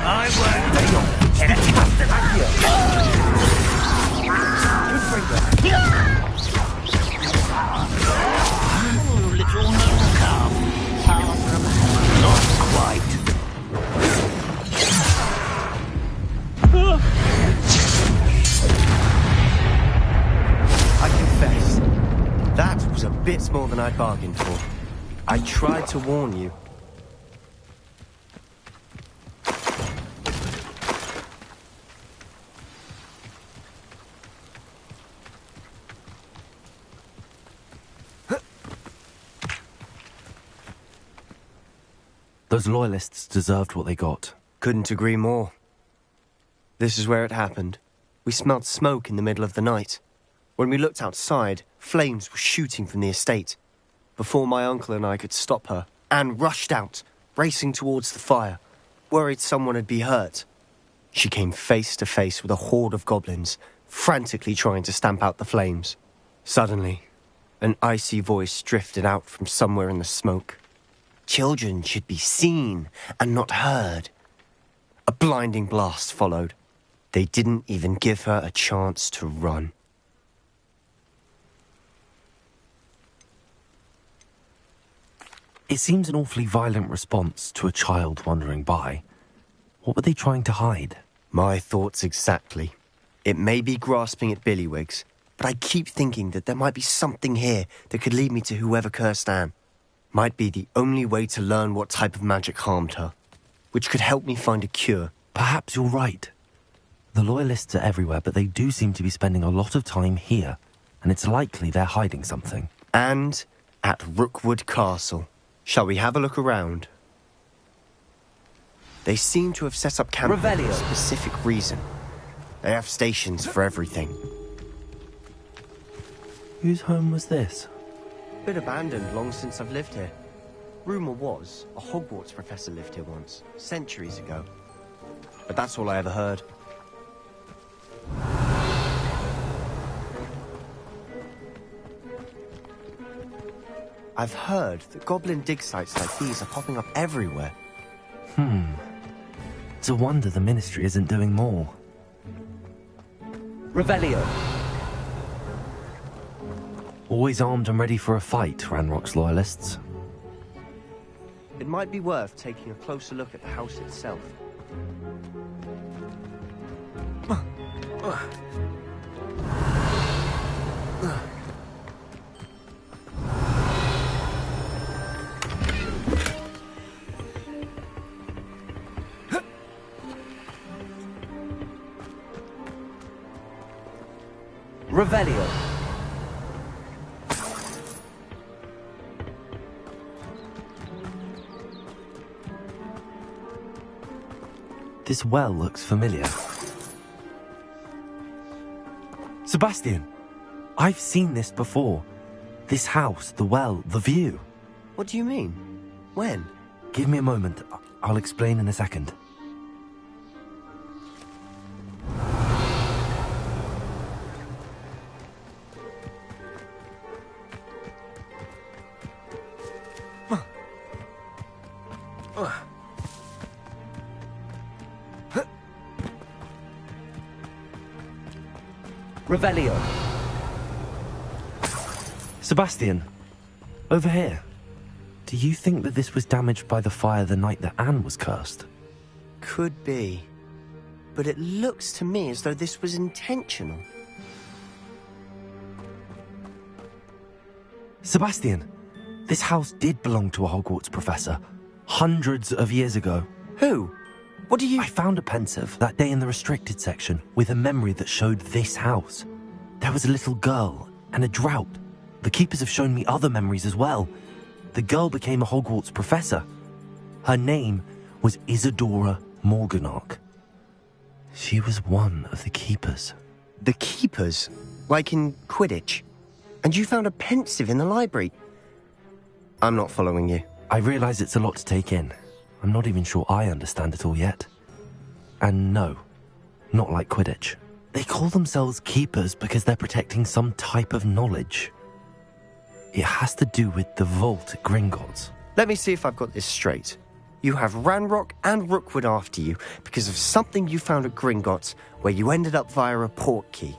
I won't get a customer little newcomer. Far from home. Not quite. I confess, that was a bit more than I bargained for. I tried to warn you. Those loyalists deserved what they got. Couldn't agree more. This is where it happened. We smelled smoke in the middle of the night. When we looked outside, flames were shooting from the estate. Before my uncle and I could stop her, Anne rushed out, racing towards the fire, worried someone had been hurt. She came face to face with a horde of goblins, frantically trying to stamp out the flames. Suddenly, an icy voice drifted out from somewhere in the smoke. Children should be seen and not heard. A blinding blast followed. They didn't even give her a chance to run. It seems an awfully violent response to a child wandering by. What were they trying to hide? My thoughts exactly. It may be grasping at billywhigs, but I keep thinking that there might be something here that could lead me to whoever cursed Anne. Might be the only way to learn what type of magic harmed her, which could help me find a cure. Perhaps you're right. The Loyalists are everywhere, but they do seem to be spending a lot of time here, and it's likely they're hiding something. And at Rookwood Castle. Shall we have a look around? They seem to have set up camp for a specific reason. They have stations for everything. Whose home was this? Been abandoned long since I've lived here. Rumour was, a Hogwarts professor lived here once, centuries ago. But that's all I ever heard. I've heard that goblin dig sites like these are popping up everywhere. It's a wonder the Ministry isn't doing more. Revelio. Always armed and ready for a fight, Ranrock's Loyalists. It might be worth taking a closer look at the house itself. Revelio. This well looks familiar. Sebastian! I've seen this before. This house, the well, the view. What do you mean? When? Give me a moment. I'll explain in a second. Revelio. Sebastian, over here. Do you think that this was damaged by the fire the night that Anne was cursed? Could be. But it looks to me as though this was intentional. Sebastian, this house did belong to a Hogwarts professor. Hundreds of years ago. Who? What do you... I found a pensive that day in the restricted section with a memory that showed this house. There was a little girl and a drought. The keepers have shown me other memories as well. The girl became a Hogwarts professor. Her name was Isadora Morganach. She was one of the keepers. The keepers? Like in Quidditch? And you found a pensive in the library? I'm not following you. I realise it's a lot to take in. I'm not even sure I understand it all yet. And no, not like Quidditch. They call themselves keepers because they're protecting some type of knowledge. It has to do with the vault at Gringotts. Let me see if I've got this straight. You have Ranrock and Rookwood after you because of something you found at Gringotts where you ended up via a portkey.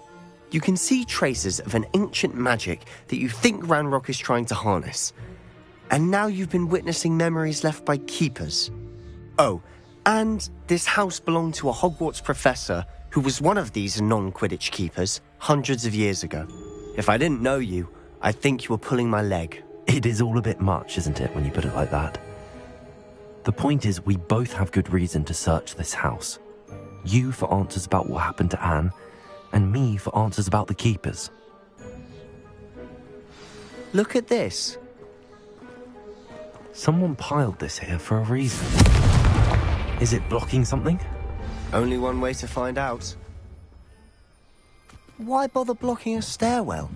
You can see traces of an ancient magic that you think Ranrock is trying to harness. And now you've been witnessing memories left by keepers. Oh, and this house belonged to a Hogwarts professor who was one of these non-Quidditch keepers hundreds of years ago. If I didn't know you, I'd think you were pulling my leg. It is all a bit much, isn't it, when you put it like that? The point is, we both have good reason to search this house. You for answers about what happened to Anne, and me for answers about the keepers. Look at this. Someone piled this here for a reason. Is it blocking something? Only one way to find out. Why bother blocking a stairwell?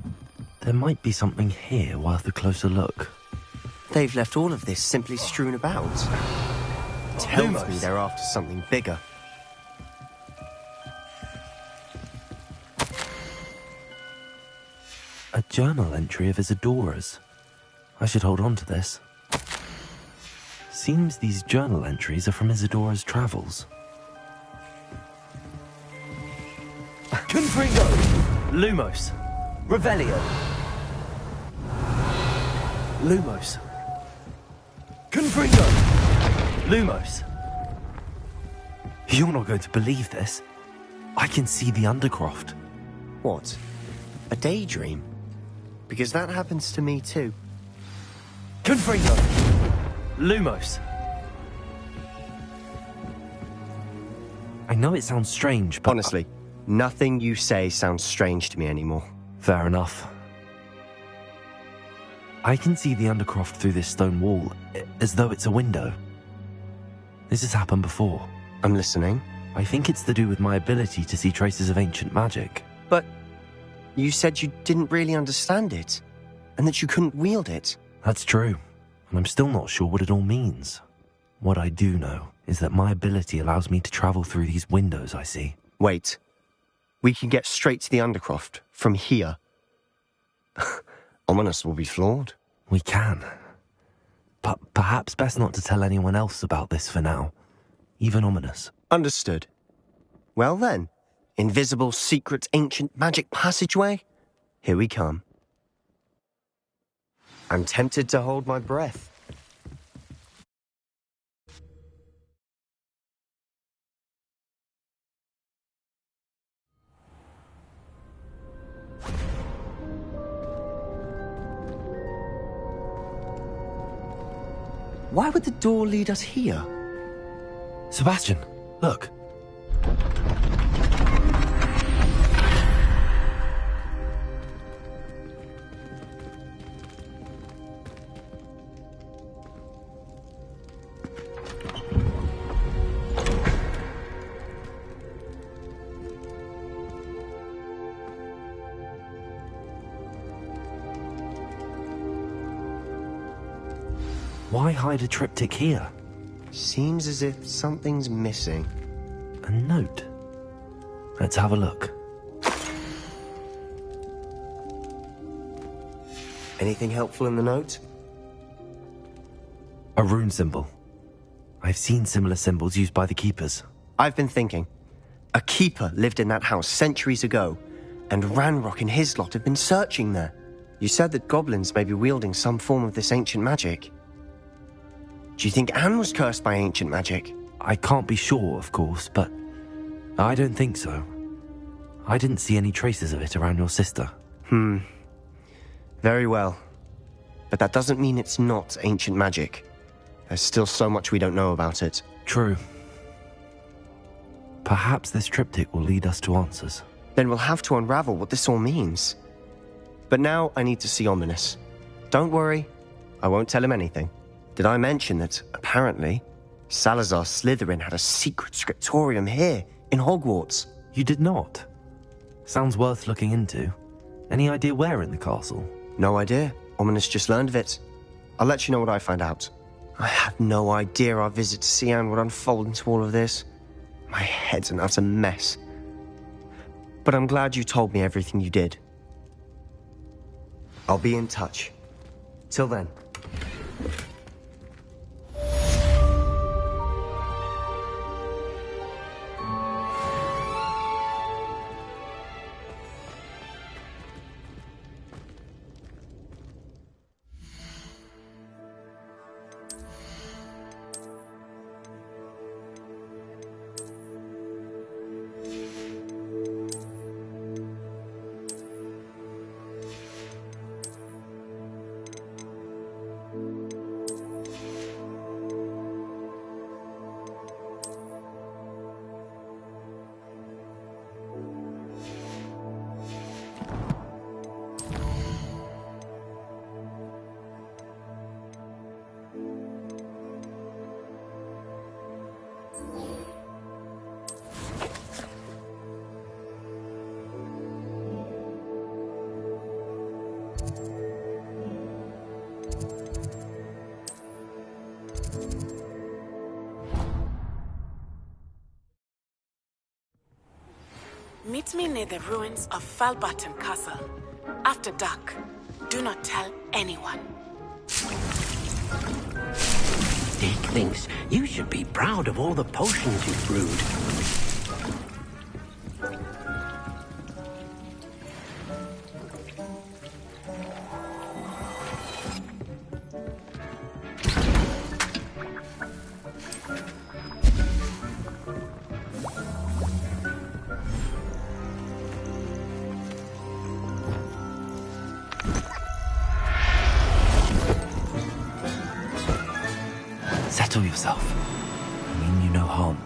There might be something here worth a closer look. They've left all of this simply strewn about. Tells me they're after something bigger. A journal entry of Isadora's. I should hold on to this. Seems these journal entries are from Isadora's travels. Confringo! Lumos. Revelio! Lumos. Confringo! Lumos. You're not going to believe this. I can see the Undercroft. What? A daydream? Because that happens to me too. Confringo! Lumos. I know it sounds strange, but... Honestly, nothing you say sounds strange to me anymore. Fair enough. I can see the Undercroft through this stone wall, as though it's a window. This has happened before. I'm listening. I think it's to do with my ability to see traces of ancient magic. But you said you didn't really understand it, and that you couldn't wield it. That's true, and I'm still not sure what it all means. What I do know is that my ability allows me to travel through these windows I see. Wait. We can get straight to the Undercroft from here. Ominous will be floored. We can. But perhaps best not to tell anyone else about this for now. Even Ominous. Understood. Well then, invisible, secret, ancient magic passageway? Here we come. I'm tempted to hold my breath. Why would the door lead us here? Sebastian, look. Why hide a triptych here? Seems as if something's missing. A note. Let's have a look. Anything helpful in the note? A rune symbol. I've seen similar symbols used by the keepers. I've been thinking. A keeper lived in that house centuries ago, and Ranrock and his lot have been searching there. You said that goblins may be wielding some form of this ancient magic. Do you think Anne was cursed by ancient magic? I can't be sure, of course, but I don't think so. I didn't see any traces of it around your sister. Very well. But that doesn't mean it's not ancient magic. There's still so much we don't know about it. True. Perhaps this triptych will lead us to answers. Then we'll have to unravel what this all means. But now I need to see Ominous. Don't worry, I won't tell him anything. Did I mention that, apparently, Salazar Slytherin had a secret scriptorium here, in Hogwarts? You did not? Sounds worth looking into. Any idea where in the castle? No idea. Ominous just learned of it. I'll let you know what I find out. I had no idea our visit to Cian would unfold into all of this. My head's an utter mess. But I'm glad you told me everything you did. I'll be in touch. Till then. Meet me near the ruins of Falbaton Castle. After dark. Do not tell anyone. Dick thinks you should be proud of all the potions you've brewed. Settle yourself. I mean you no harm.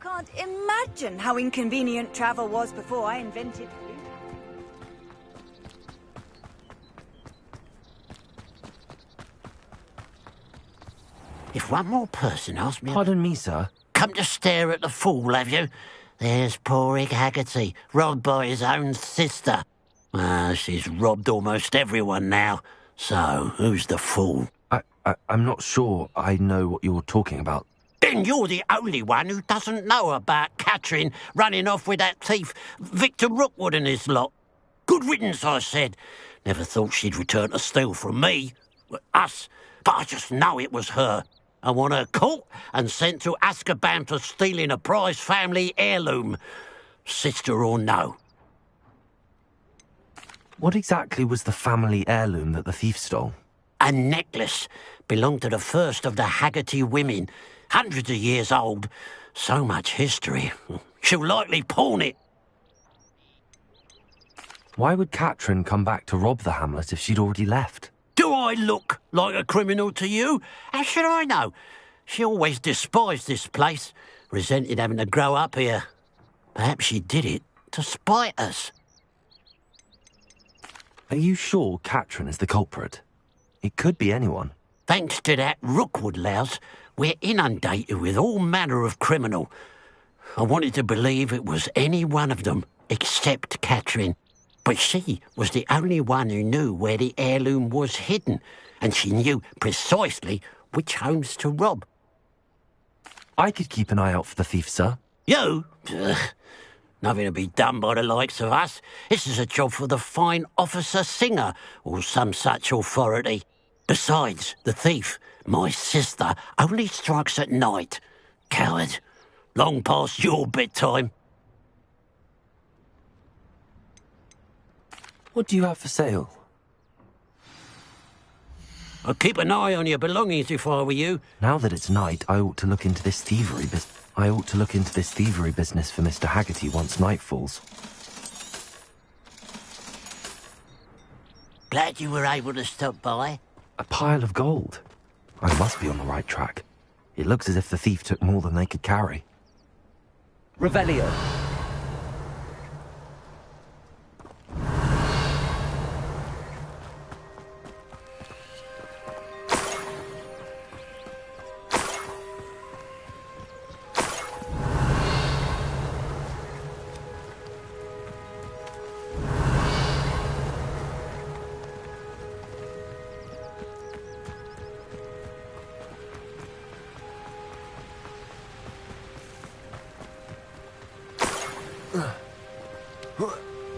Can't imagine how inconvenient travel was before I invented food. If one more person asks me... Pardon me, sir. Come to stare at the fool, have you? There's poor Ig Haggerty, robbed by his own sister. She's robbed almost everyone now. So, who's the fool? I'm not sure I know what you're talking about. Then you're the only one who doesn't know about Catherine running off with that thief Victor Rookwood and his lot. Good riddance, I said. Never thought she'd return to steal from me. Us. But I just know it was her. I want her caught and sent to Azkaban for stealing a prize family heirloom. Sister or no. What exactly was the family heirloom that the thief stole? A necklace. Belonged to the first of the Haggerty women. Hundreds of years old. So much history. She'll likely pawn it. Why would Catherine come back to rob the hamlet if she'd already left? Do I look like a criminal to you? How should I know? She always despised this place, resented having to grow up here. Perhaps she did it to spite us. Are you sure Katrin is the culprit? It could be anyone. Thanks to that Rookwood louse, we're inundated with all manner of criminal. I wanted to believe it was any one of them, except Katrin. But she was the only one who knew where the heirloom was hidden, and she knew precisely which homes to rob. I could keep an eye out for the thief, sir. You? Ugh. Nothing to be done by the likes of us. This is a job for the fine officer Singer, or some such authority. Besides, the thief, my sister, only strikes at night. Coward. Long past your bedtime. What do you have for sale? I'd keep an eye on your belongings if I were you. Now that it's night, I ought to look into this thievery business for Mr. Haggerty once night falls. Glad you were able to stop by. A pile of gold. I must be on the right track. It looks as if the thief took more than they could carry. Revelio.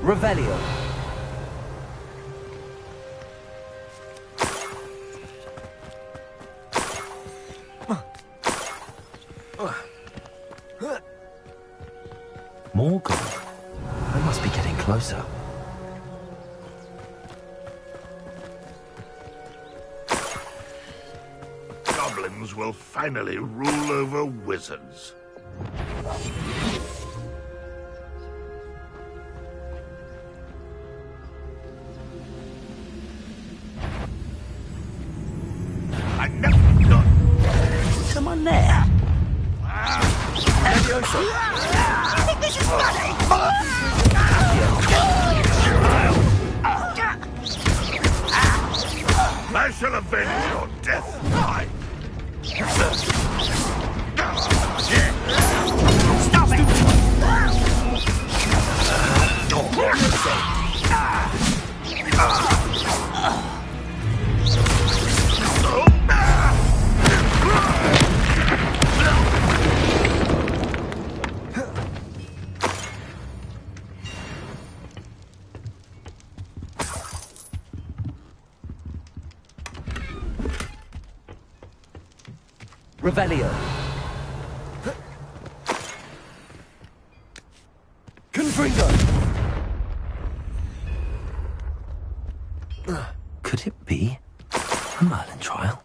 Revelio. More gold. I must be getting closer. Goblins will finally rule over wizards. Someone there. You think this is funny? I shall avenge your death. Stop it! Revelio. Confringo. Could it be a Merlin trial?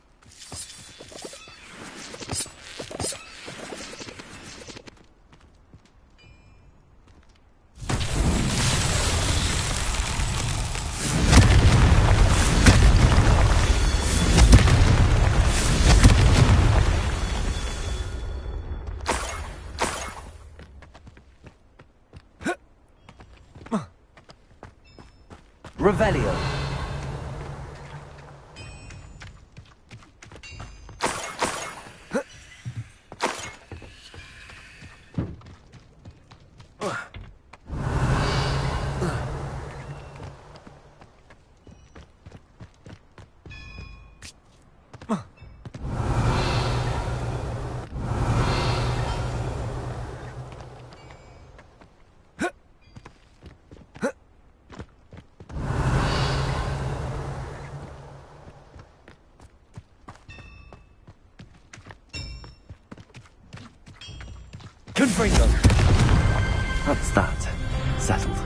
Revelio. Confringo. That's that. Settled.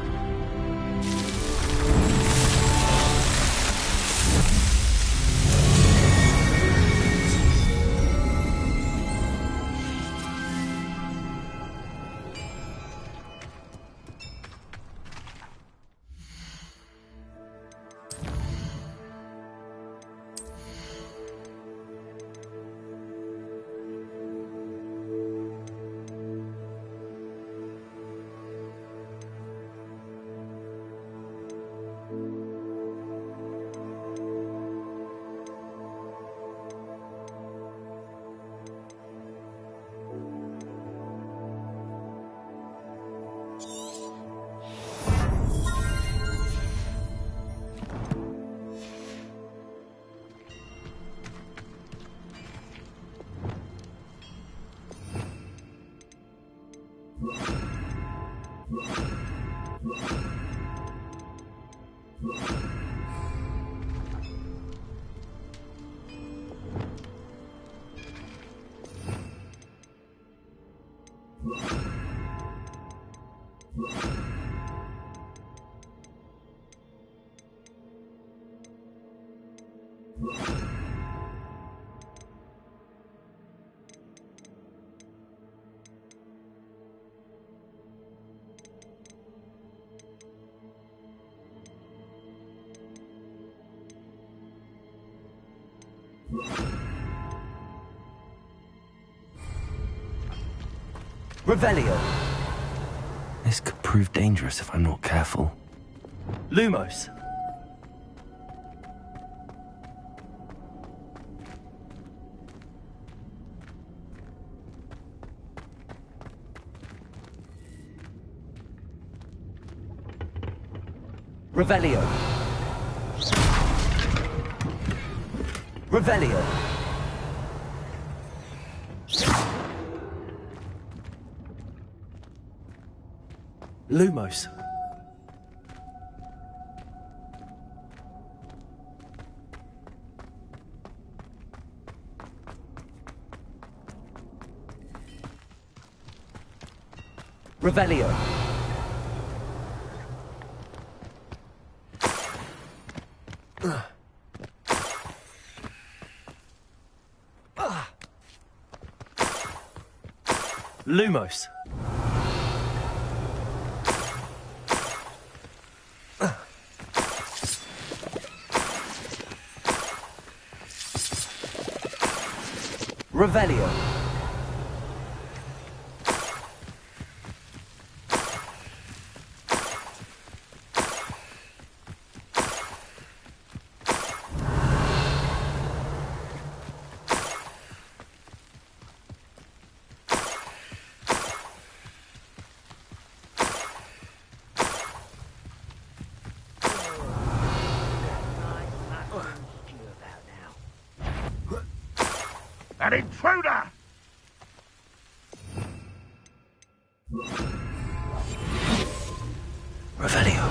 Revelio. This could prove dangerous if I'm not careful. Lumos. Revelio. Revelio. Lumos. Revelio. Lumos. Revelio. An intruder! Revelio.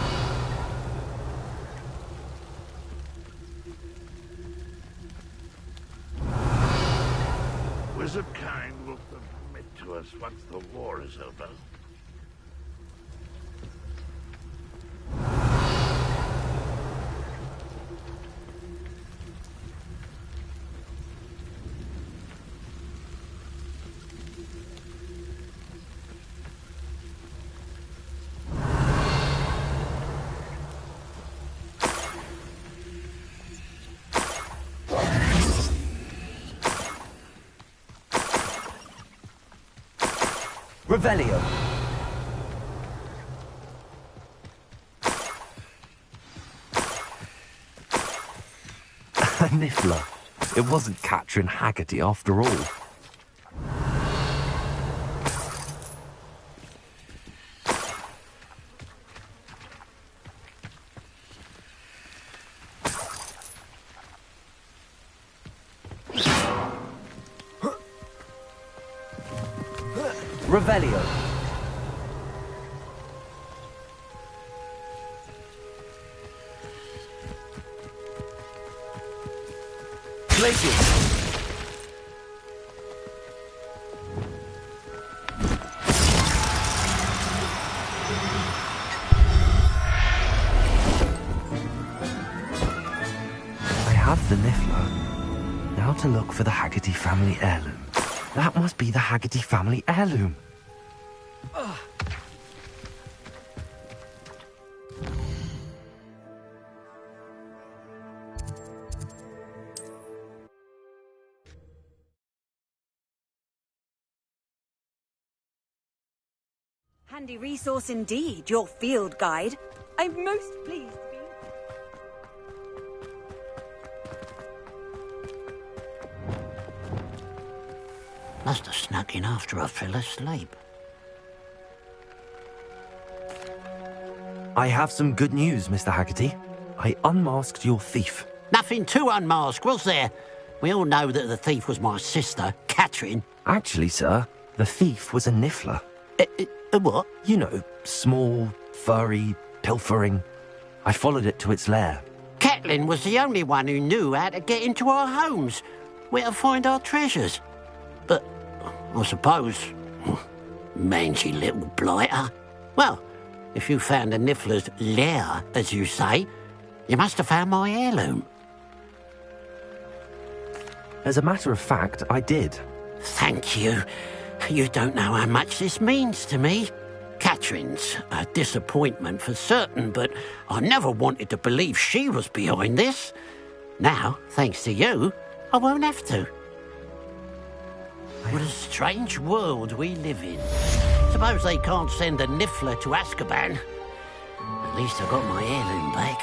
Wizard kind will permit to us once the war is over. Revelio. A Niffler. It wasn't Catherine Haggerty after all. Revelio. Glacius. I have the Niffler. Now to look for the Haggerty family heirloom. That must be the Haggerty family heirloom. Handy resource indeed, your field guide. I'm most pleased to be... Must have snuck in after I fell asleep. I have some good news, Mr. Haggerty. I unmasked your thief. Nothing to unmask, was there? We all know that the thief was my sister, Catherine. Actually, sir, the thief was a Niffler. A what? You know, small, furry, pilfering. I followed it to its lair. Catelyn was the only one who knew how to get into our homes, where to find our treasures. But I suppose, mangy little blighter. Well, if you found the Niffler's lair, as you say, you must have found my heirloom. As a matter of fact, I did. Thank you. You don't know how much this means to me. Catherine's a disappointment for certain, but I never wanted to believe she was behind this. Now, thanks to you, I won't have to. What a strange world we live in. Suppose they can't send a Niffler to Azkaban. At least I got my heirloom back.